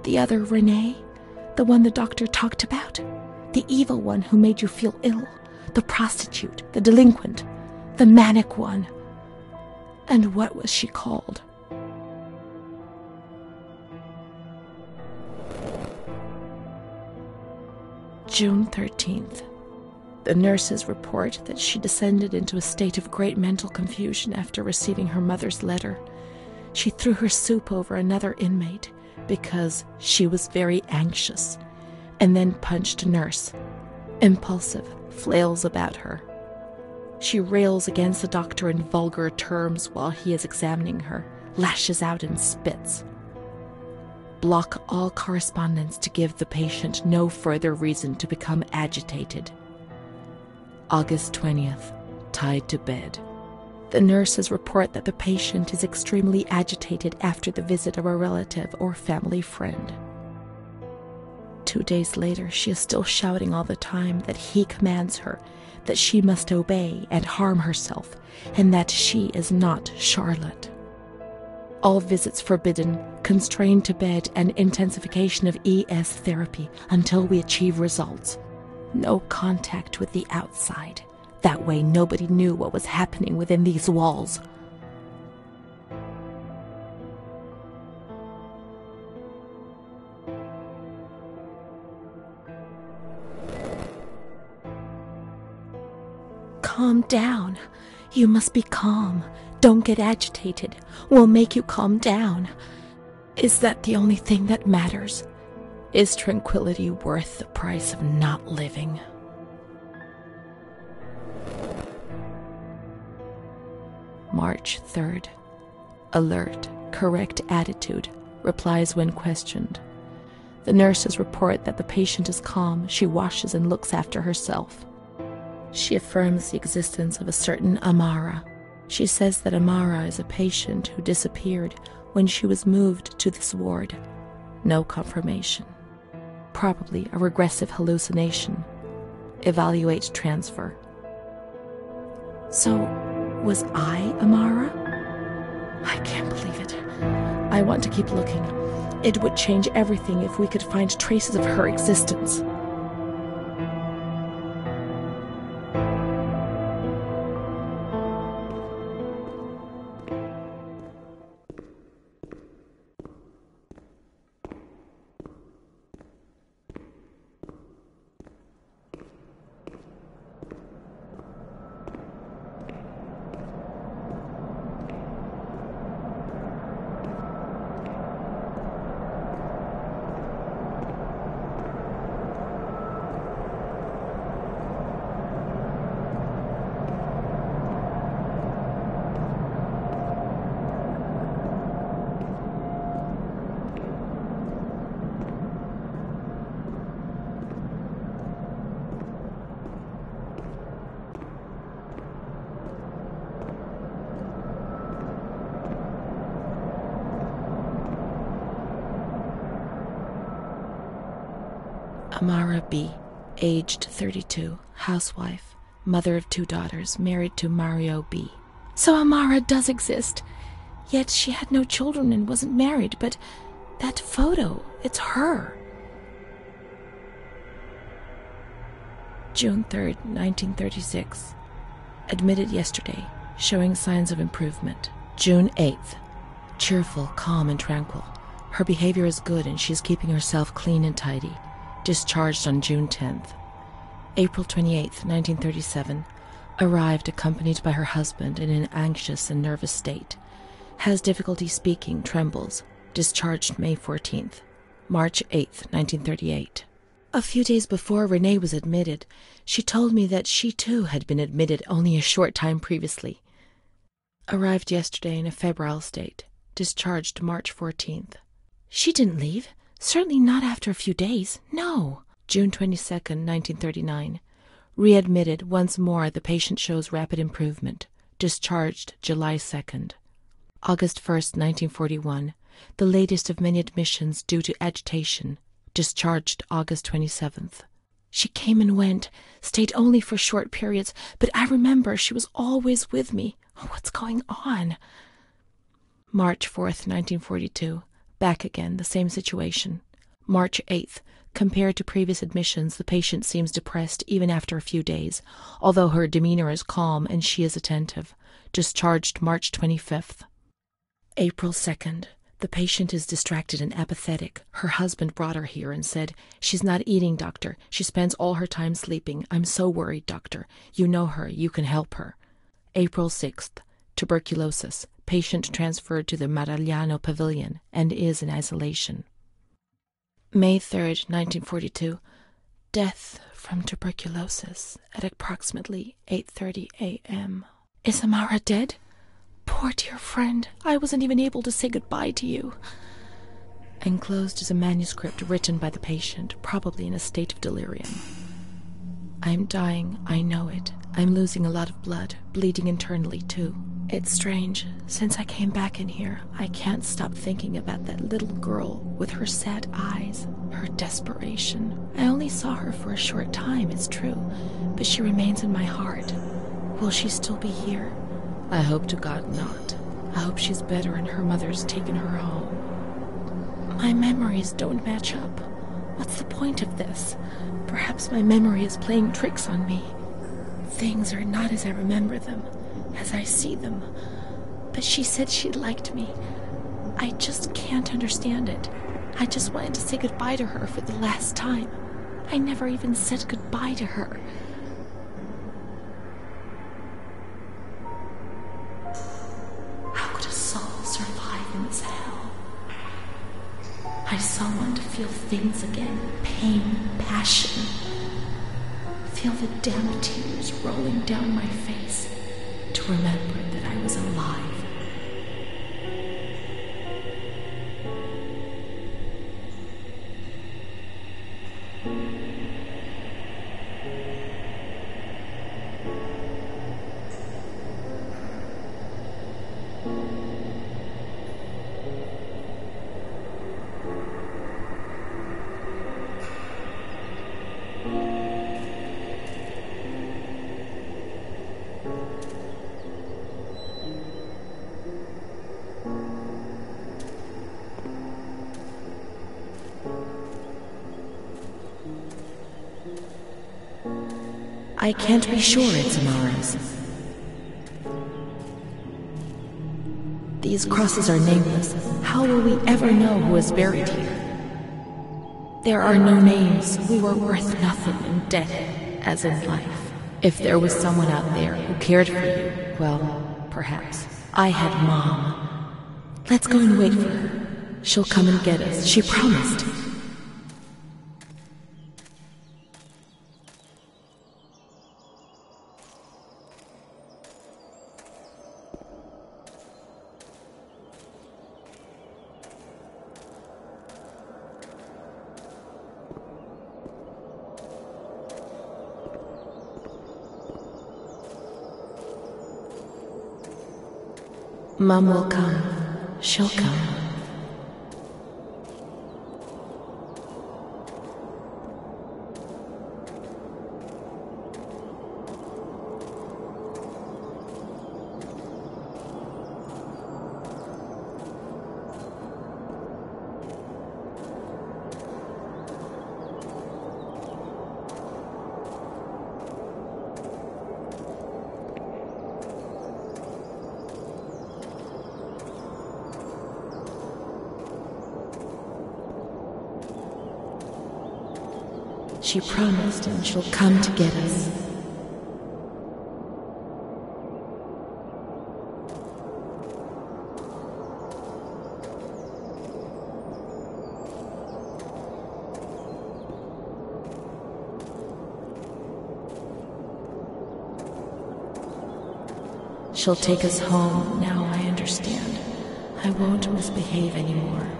The other Renee? The one the doctor talked about? The evil one who made you feel ill? The prostitute? The delinquent? The manic one? And what was she called? June 13th. The nurses report that she descended into a state of great mental confusion after receiving her mother's letter. She threw her soup over another inmate because she was very anxious, and then punched a nurse. Impulsive, flails about her. She rails against the doctor in vulgar terms while he is examining her, lashes out and spits. Block all correspondence to give the patient no further reason to become agitated. August 20th, tied to bed. The nurses report that the patient is extremely agitated after the visit of a relative or family friend. 2 days later, she is still shouting all the time that he commands her, that she must obey and harm herself, and that she is not Charlotte. All visits forbidden, constrained to bed, and intensification of ES therapy until we achieve results. No contact with the outside. That way nobody knew what was happening within these walls. Calm down. You must be calm. Don't get agitated. We'll make you calm down. Is that the only thing that matters? Is tranquility worth the price of not living? March 3rd. Alert, correct attitude, replies when questioned. The nurses report that the patient is calm. She washes and looks after herself. She affirms the existence of a certain Amara. She says that Amara is a patient who disappeared when she was moved to this ward. No confirmation. Probably a regressive hallucination. Evaluate transfer. So, was I Amara? I can't believe it. I want to keep looking. It would change everything if we could find traces of her existence. Amara B., aged 32, housewife, mother of 2 daughters, married to Mario B. So Amara does exist. Yet she had no children and wasn't married, but that photo, it's her. June 3rd, 1936. Admitted yesterday, showing signs of improvement. June 8th. Cheerful, calm, and tranquil. Her behavior is good and she's keeping herself clean and tidy. Discharged on June 10th. April 28th, 1937. Arrived accompanied by her husband in an anxious and nervous state. Has difficulty speaking, trembles. Discharged May 14th. March 8th, 1938. A few days before Renee was admitted, she told me that she too had been admitted only a short time previously. Arrived yesterday in a febrile state. Discharged March 14th. She didn't leave. Certainly not after a few days. No. June 22nd, 1939. Readmitted once more. The patient shows rapid improvement. Discharged July 2nd. August 1st, 1941. The latest of many admissions due to agitation. Discharged August 27th. She came and went, stayed only for short periods, but I remember she was always with me. Oh, what's going on? March 4th, 1942. Back again, the same situation. March 8th. Compared to previous admissions, the patient seems depressed even after a few days, although her demeanor is calm and she is attentive. Discharged March 25th. April 2nd. The patient is distracted and apathetic. Her husband brought her here and said, "She's not eating, doctor. She spends all her time sleeping. I'm so worried, doctor. You know her. You can help her." April 6th. Tuberculosis. Patient transferred to the Maragliano Pavilion and is in isolation. May 3rd, 1942. Death from tuberculosis at approximately 8:30 a.m. Is Amara dead? Poor dear friend, I wasn't even able to say goodbye to you. Enclosed is a manuscript written by the patient, probably in a state of delirium. I'm dying, I know it. I'm losing a lot of blood, bleeding internally too. It's strange. Since I came back in here, I can't stop thinking about that little girl with her sad eyes, her desperation. I only saw her for a short time, it's true, but she remains in my heart. Will she still be here? I hope to God not. I hope she's better and her mother's taken her home. My memories don't match up. What's the point of this? Perhaps my memory is playing tricks on me. Things are not as I remember them, as I see them. But she said she liked me. I just can't understand it. I just wanted to say goodbye to her for the last time. I never even said goodbye to her. How could a soul survive in this hell? I so want to feel things again. Pain, passion. Feel the damn tears rolling down my face. To remember that I was alive. I can't be sure it's Amara's. These crosses are nameless. How will we ever know who is buried here? There are no names. We were worth nothing in death, as in life. If there was someone out there who cared for you, well, perhaps. I had Mom. Let's go and wait for her. She'll come and get us. She promised. Mom will come. She'll come. She promised, and she'll come to get us. She'll take us home. Now I understand. I won't misbehave anymore.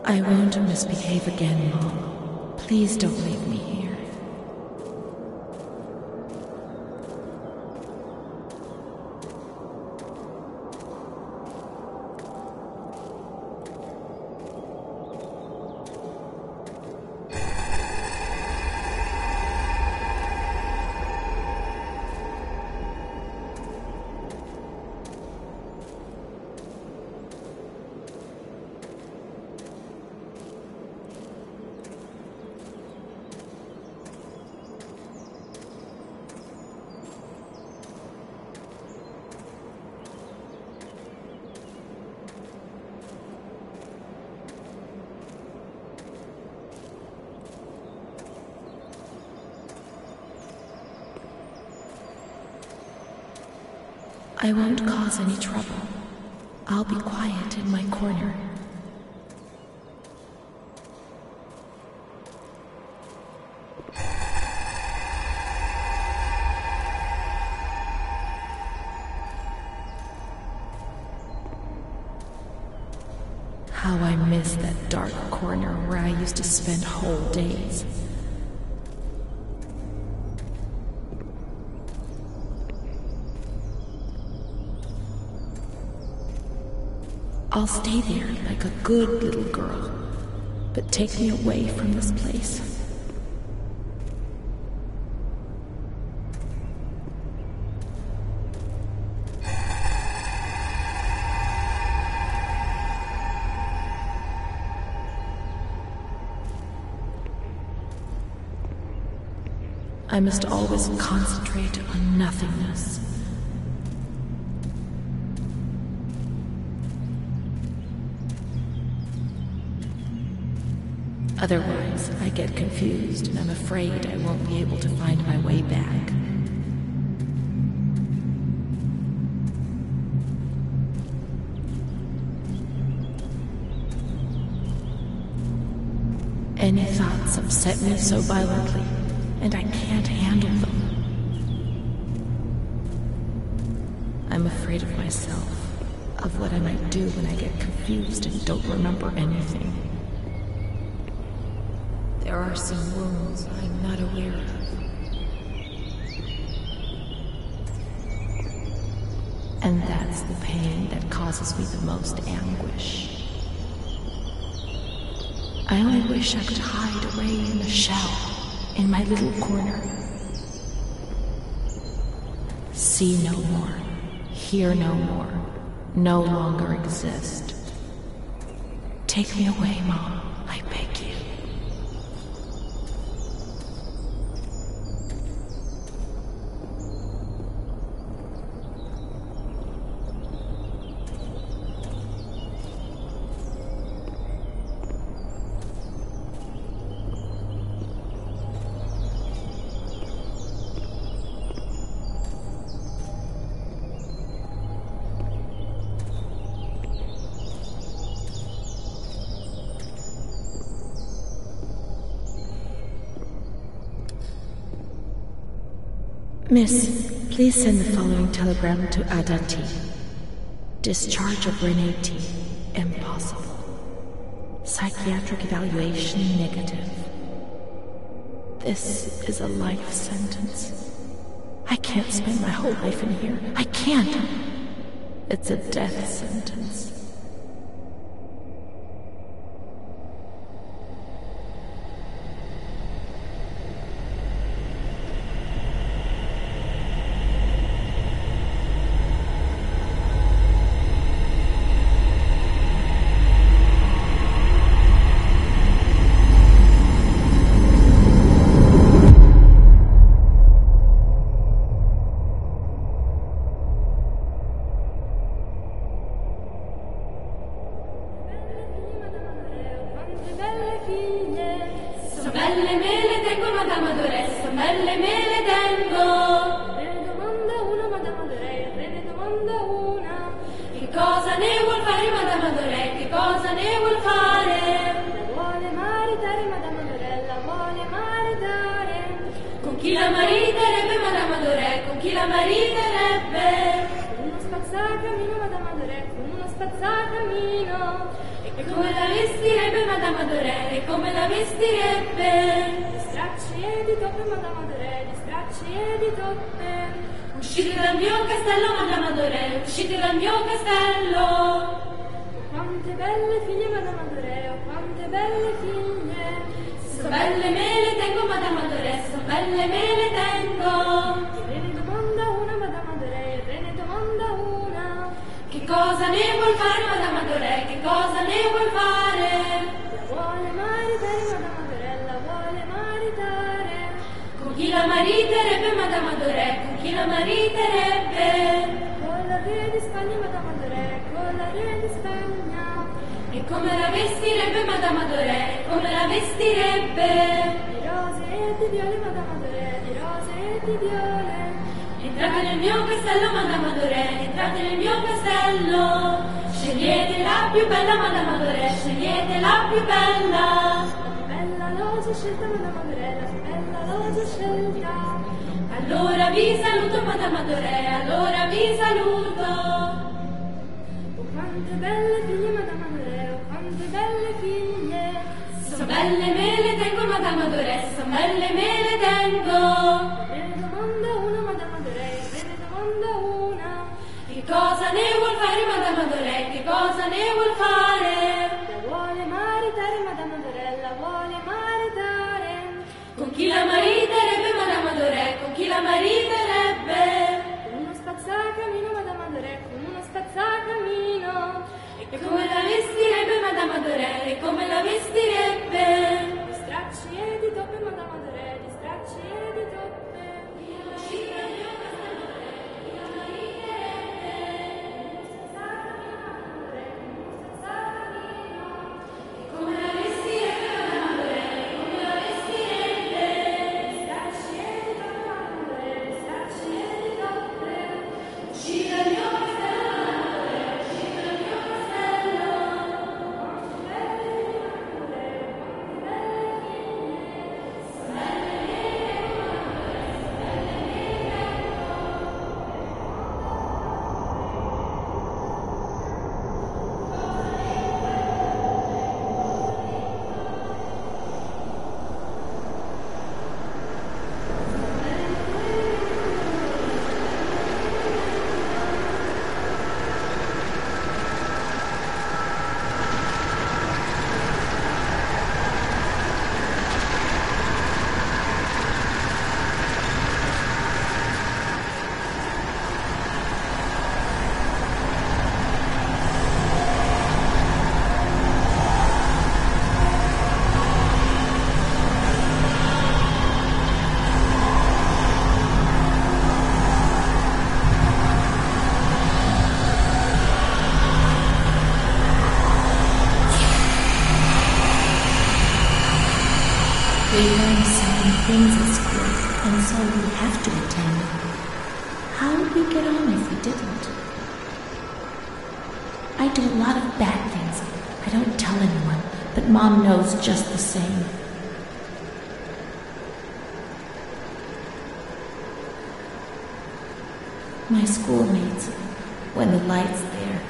I won't misbehave again, Mom. Please don't leave me here. I won't cause any trouble. I'll be quiet in my corner. How I miss that dark corner where I used to spend whole days. I'll stay there like a good little girl, but take me away from this place. I must always concentrate on nothingness. Otherwise, I get confused and I'm afraid I won't be able to find my way back. Any thoughts upset me so violently, and I can't handle them. I'm afraid of myself, of what I might do when I get confused and don't remember anything. There are some wounds I'm not aware of. And that's the pain that causes me the most anguish. I only wish I could hide away in a shell, in my little corner. See no more, hear no more, no longer exist. Take me away, Mom, I beg you. Miss, please send the following telegram to Adati. Discharge of Renee T. Impossible. Psychiatric evaluation negative. This is a life sentence. I can't spend my whole life in here. I can't. It's a death sentence. tengo. Re ne domanda una, Madame Adorei, re ne domanda una. Che cosa ne vuol fare Madame Adorei, che cosa ne vuol fare? La vuole maritare Madame Adorei, la vuole maritare. Con chi la mariterebbe Madame Adorei, con chi la mariterebbe? Con uno spazzacamino Madame Adorei, con uno spazzacamino. E come la vestirebbe Madame Adorei, e come la vestirebbe? Di stracci e di toppe Madame Adorei, di stracci e di toppe. Uscite dal mio castello Madame Adorei, uscite dal mio castello. Oh, quante belle figlie Madame Adorei, oh, quante belle figlie. Se sono belle me le tengo Madame Adorei, se sono belle me le tengo. Il re ne domanda una Madame Adorei, il re ne domanda una. Che cosa ne vuol fare Madame Adorei, che cosa ne vuol fare? La vuole maritare Madame Adorei, la vuole maritare. Con chi la mariterebbe Madame Adorei, con chi la mariterebbe? Con la re di Spagna Madame Adorei, con la re di Spagna. E come la vestirebbe Madame Adorei, come la vestirebbe? Di rose e di viole Madame Adorei, di rose e di viole. Entrate nel mio castello Madame Adorei, entrate nel mio castello. Scegliete la più bella Madame Adorei, scegliete la più bella. La più bella l'ho già scelta Madame Adorei, la più bella l'ho già scelta. Allora vi saluto Madame Adorei, allora vi saluto. Oh quante belle figlie Madame Adorei, oh quante belle figlie. Se sono belle me le tengo Madame Adorei, se sono belle me le tengo. Re ne domanda una Madame Adorei, re ne domanda una. Che cosa ne vuol fare Madame Adorei, che cosa ne vuol fare? La vuole maritare Madame Adorei, la vuole maritare. Con chi la mariterebbe Madame Adorei, con chi la mariterebbe? Con uno spazzacamino Madame Adorei, con uno spazzacamino. E come la vestirebbe Madame Adorei, e come la vestirebbe? Di stracci e di toppe Madame Adorei, di stracci e di toppe. Uscite dal mio castello Adorei, chi la mariterebbe? Con uno spazzacamino Madame Adorei, con uno spazzacamino. E come la vestirebbe Madame Adorei, e come la vestirebbe? Di stracci e di toppe Madame Adorei, di stracci e di toppe. Uscite dal mio castello Madame Adorei, uscite dal mio castello. Quante belle figlie Madame Adorei, quante belle figlie. Se belle me le tengo Madame Adorei, se belle me le We learn so many things at school, and so we have to attend. How would we get on if we didn't? I do a lot of bad things. I don't tell anyone, but Mom knows just the same. My schoolmates, when the light's there.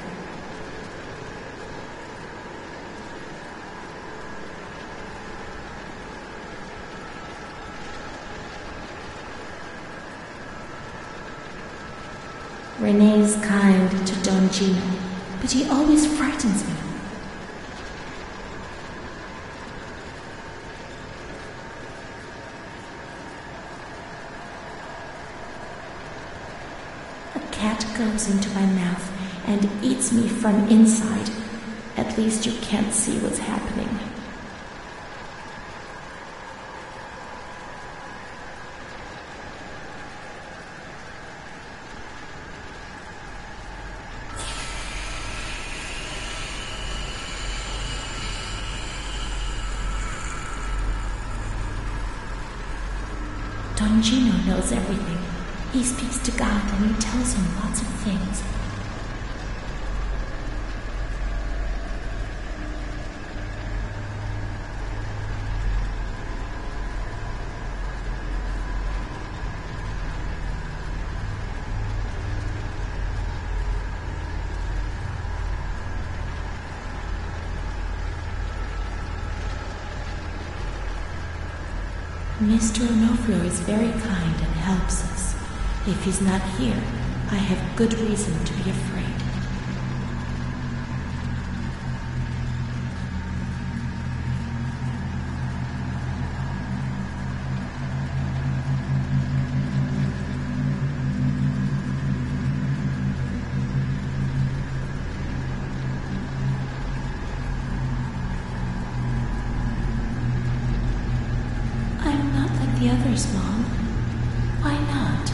Rene's kind to Don Gino, but he always frightens me. A cat goes into my mouth and eats me from inside. At least you can't see what's happening. Don Gino knows everything. He speaks to God and he tells him lots of things. Mr. Onofrio is very kind and helps us. If he's not here, I have good reason to be afraid. The others, Mom. Why not?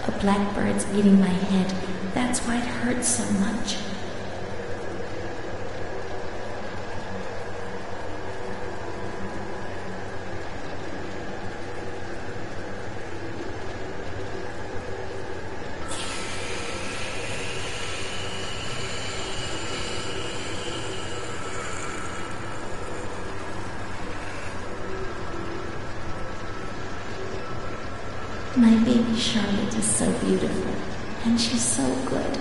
A blackbird's eating my head. That's why it hurts so much. My baby Charlotte is so beautiful, and she's so good.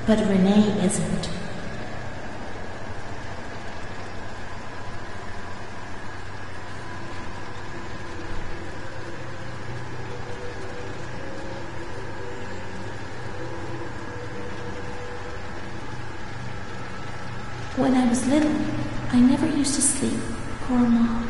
But Renee isn't. When I was little, I never used to sleep. Poor Mom.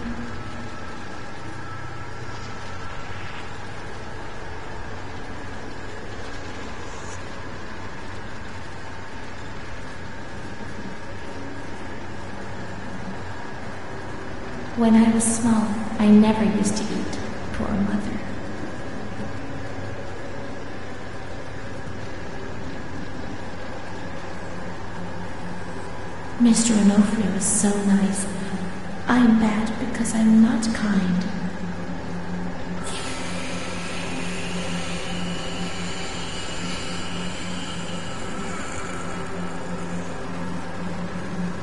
When I was small, I never used to eat. Poor Mother. Mr. Onofrio is so nice. I'm bad because I'm not kind.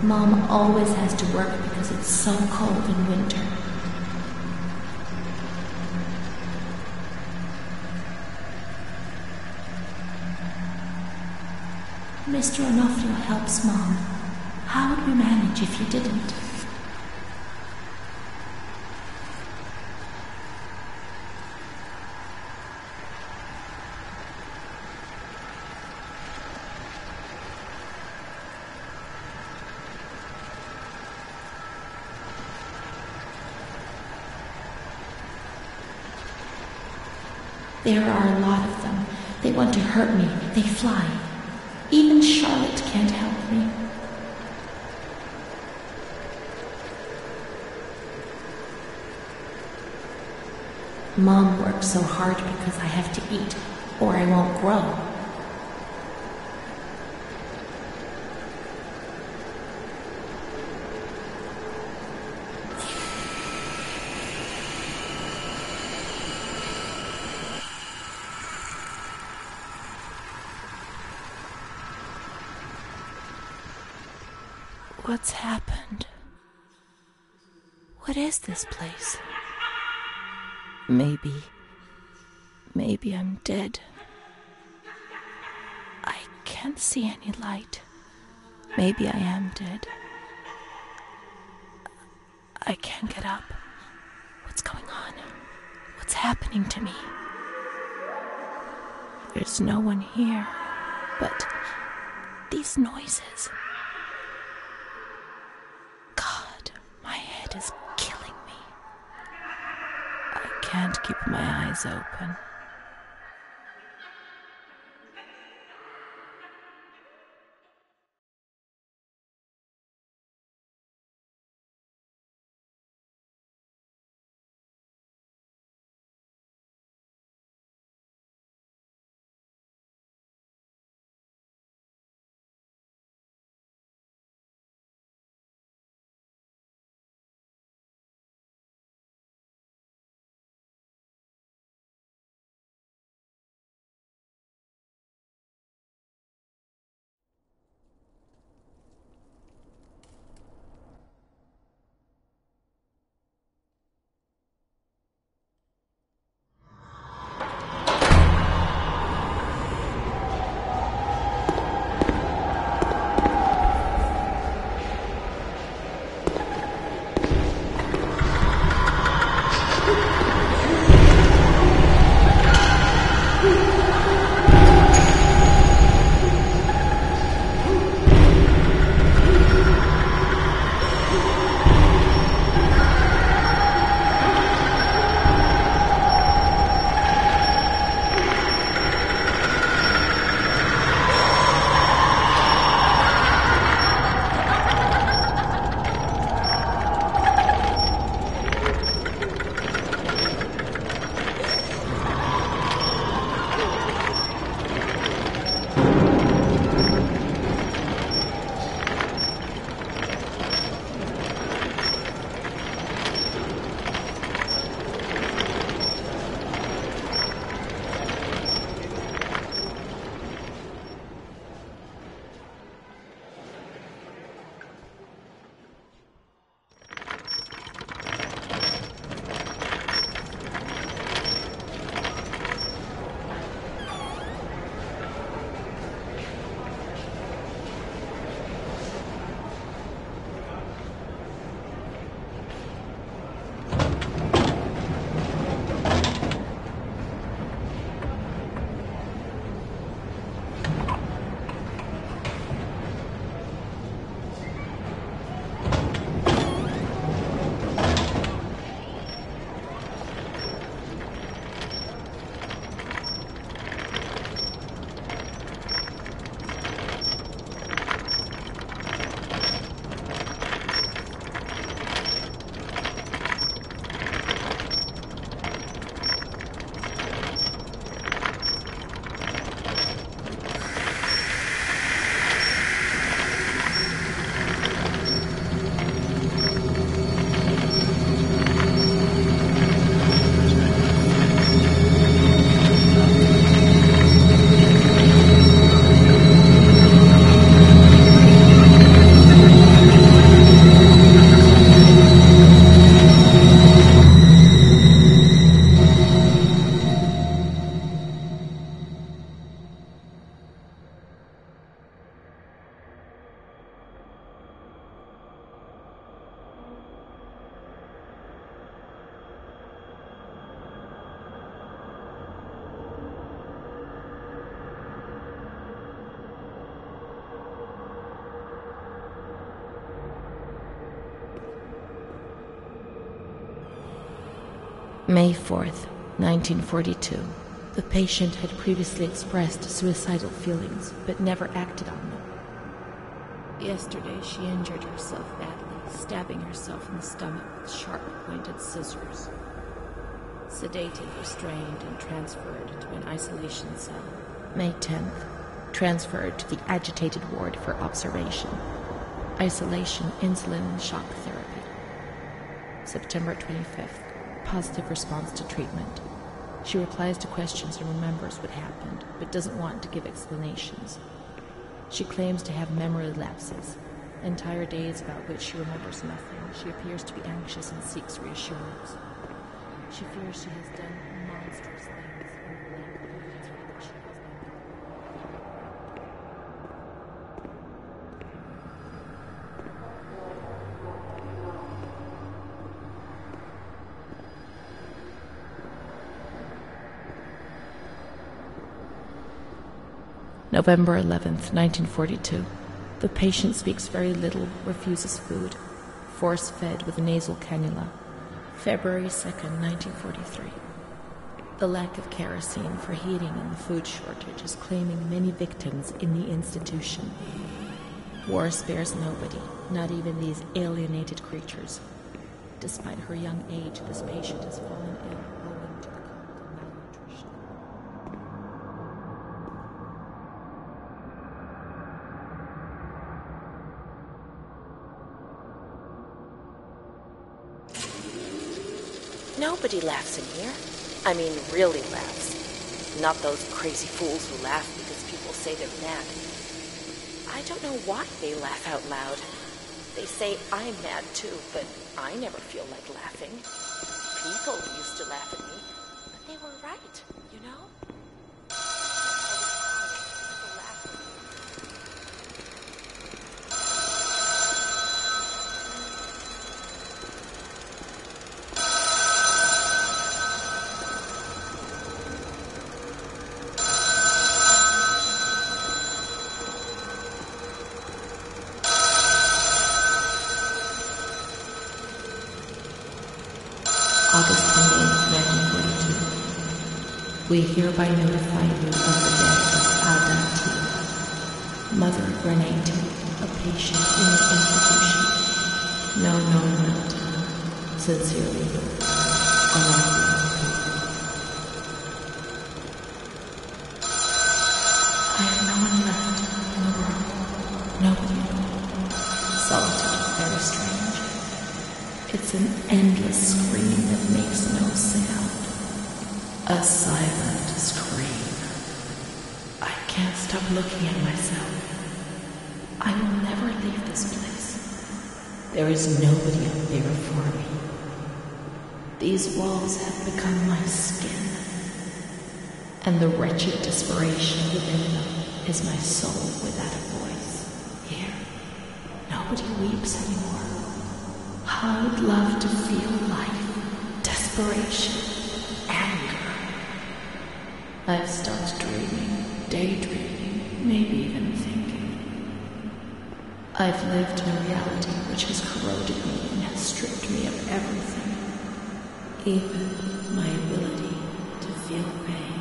Mom always has to work because it's so cold in winter. Mr. Onofrio helps Mom. How would we manage if you didn't? There are a lot of them. They want to hurt me. They fly. Even Charlotte can't help me. Mom works so hard because I have to eat, or I won't grow. What's happened? What is this place? Maybe I'm dead. I can't see any light. Maybe I am dead. I can't get up. What's going on? What's happening to me? There's no one here, but these noises. God, my head is killing me. I can't keep my eyes open. May 4th, 1942. The patient had previously expressed suicidal feelings, but never acted on them. Yesterday, she injured herself badly, stabbing herself in the stomach with sharp-pointed scissors. Sedated, restrained, and transferred to an isolation cell. May 10th, transferred to the agitated ward for observation. Isolation, insulin, and shock therapy. September 25th, positive response to treatment. She replies to questions and remembers what happened, but doesn't want to give explanations. She claims to have memory lapses, entire days about which she remembers nothing. She appears to be anxious and seeks reassurance. She fears she has done monstrous things and the lack of evidence for that she has November 11th, 1942. The patient speaks very little, refuses food, force-fed with a nasal cannula. February 2nd, 1943. The lack of kerosene for heating and the food shortage is claiming many victims in the institution. War spares nobody, not even these alienated creatures. Despite her young age, this patient has fallen ill owing to the cold and malnutrition. Nobody laughs in here. I mean, really laughs. Not those crazy fools who laugh because people say they're mad. I don't know why they laugh out loud. They say I'm mad too, but I never feel like laughing. People used to laugh at me, but they were right, you know? People laugh at me. August 28th, 1942. We hereby notify you of the death of Ada T., mother Renee T., a patient in the institution. No known relative. Sincerely, Alana. I have no one left in the world. Nobody at all. Solitude is very strange. It's an endless scream that makes no sound. A silent scream. I can't stop looking at myself. I will never leave this place. There is nobody up there for me. These walls have become my skin, and the wretched desperation within them is my soul without a voice. Here, nobody weeps anymore. How I would love to feel life, desperation, anger. I've stopped dreaming, daydreaming, maybe even thinking. I've lived in a reality which has corroded me and has stripped me of everything, even my ability to feel pain.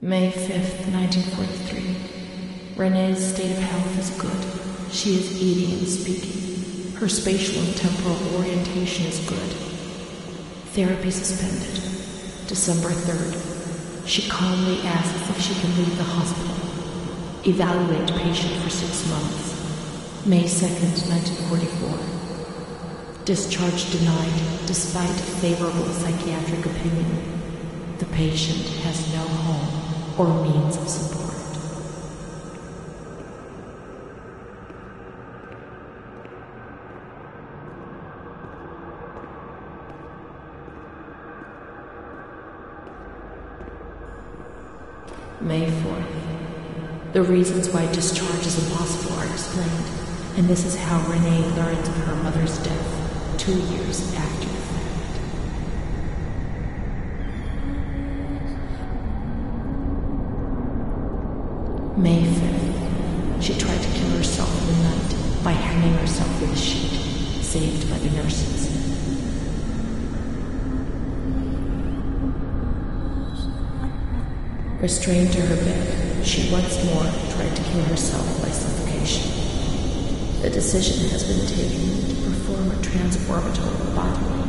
May 5th, 1943. Renee's state of health is good. She is eating and speaking. Her spatial and temporal orientation is good. Therapy suspended. December 3rd. She calmly asks if she can leave the hospital. Evaluate patient for 6 months. May 2nd, 1944. Discharge denied despite favorable psychiatric opinion. The patient has no home. or means of support. May 4th. The reasons why discharge is impossible are explained, and this is how Renee learns of her mother's death 2 years after the fact. May 5th. She tried to kill herself in the night by hanging herself with a sheet, saved by the nurses. Restrained to her bed, she once more tried to kill herself by suffocation. The decision has been taken to perform a transorbital lobotomy.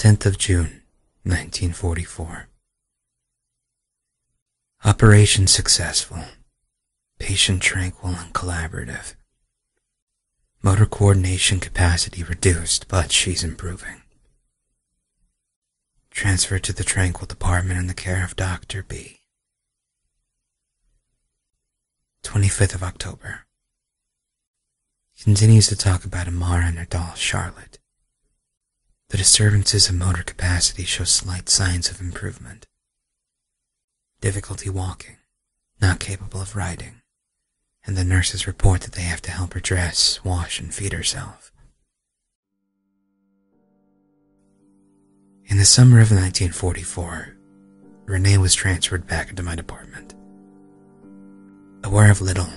10th of June, 1944. Operation successful. Patient tranquil and collaborative. Motor coordination capacity reduced, but she's improving. Transferred to the tranquil department in the care of Dr. B. 25th of October. Continues to talk about Amara and her doll, Charlotte. The disturbances of motor capacity show slight signs of improvement. Difficulty walking, not capable of riding, and the nurses report that they have to help her dress, wash, and feed herself. In the summer of 1944, Renee was transferred back into my department. Aware of little,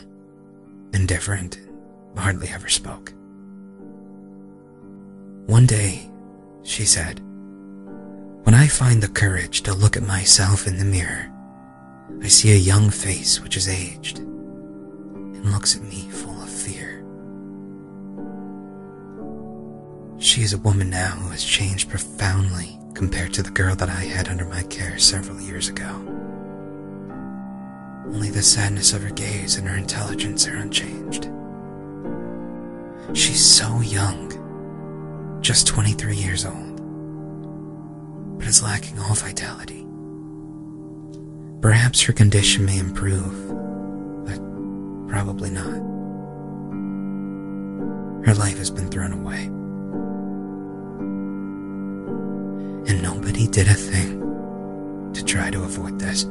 indifferent, hardly ever spoke. One day, she said, "When I find the courage to look at myself in the mirror, I see a young face which is aged and looks at me full of fear." She is a woman now who has changed profoundly compared to the girl that I had under my care several years ago. Only the sadness of her gaze and her intelligence are unchanged. She's so young, just 23 years old, but is lacking all vitality. Perhaps her condition may improve, but probably not. Her life has been thrown away. And nobody did a thing to try to avoid this.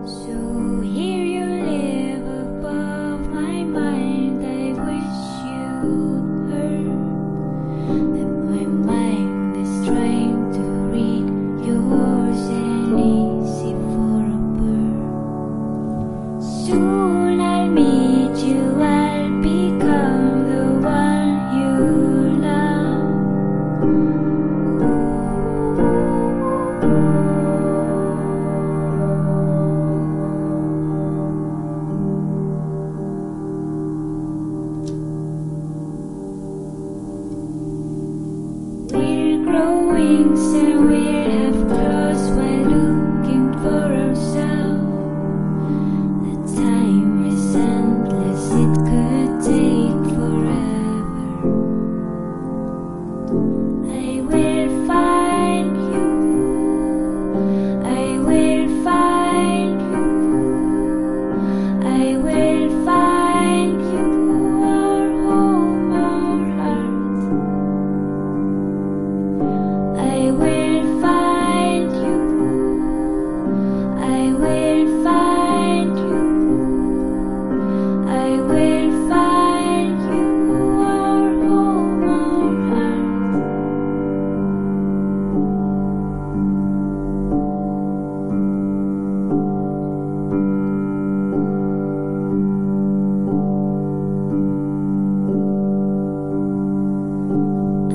So here you live above my mind. I wish you'd heard that my mind is trying to read yours and easy for a bird. Soon I'll meet you, I'll become the one you love. We're growing, and we'll have claws while looking for ourselves. The time is endless, it could take forever. I will find you, I will find you, I will find you, our home, our heart. I will find you, I will find you, I will find you, our home, our heart.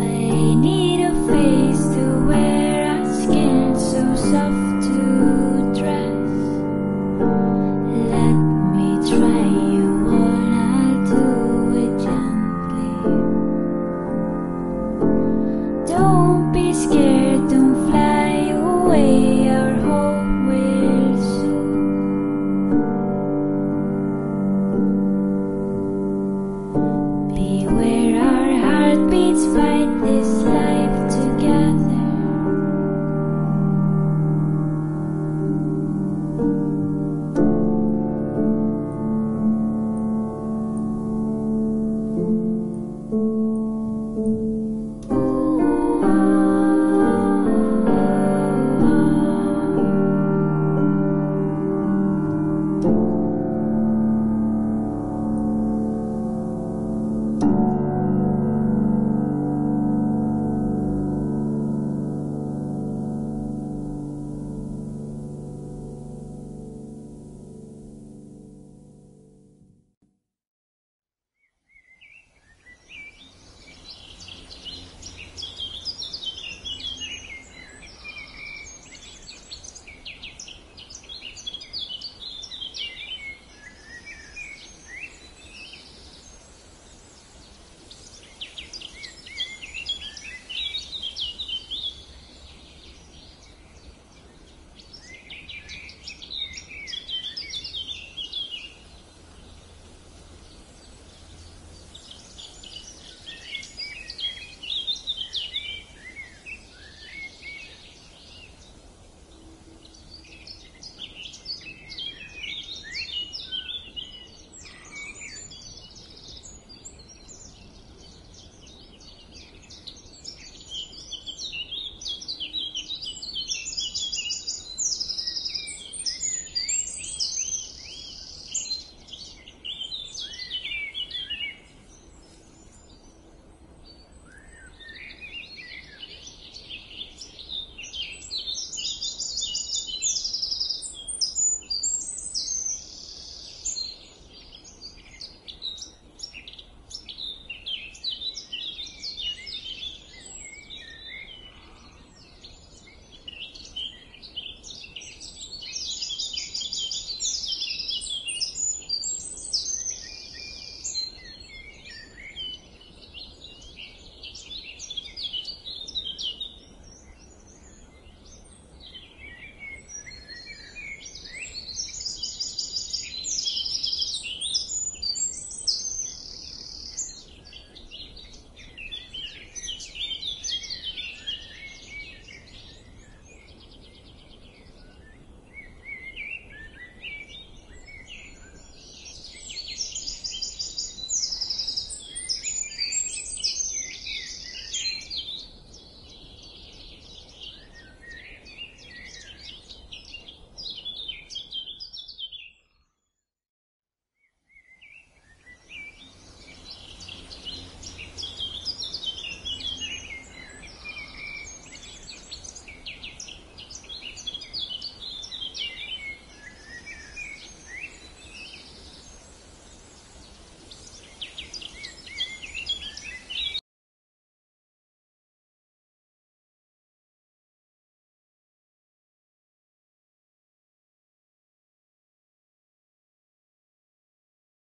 I need a face to wear, a skin so soft to dress. Let me try you on, I'll do it gently. Don't be scared, don't fly away, our home will soon. Beware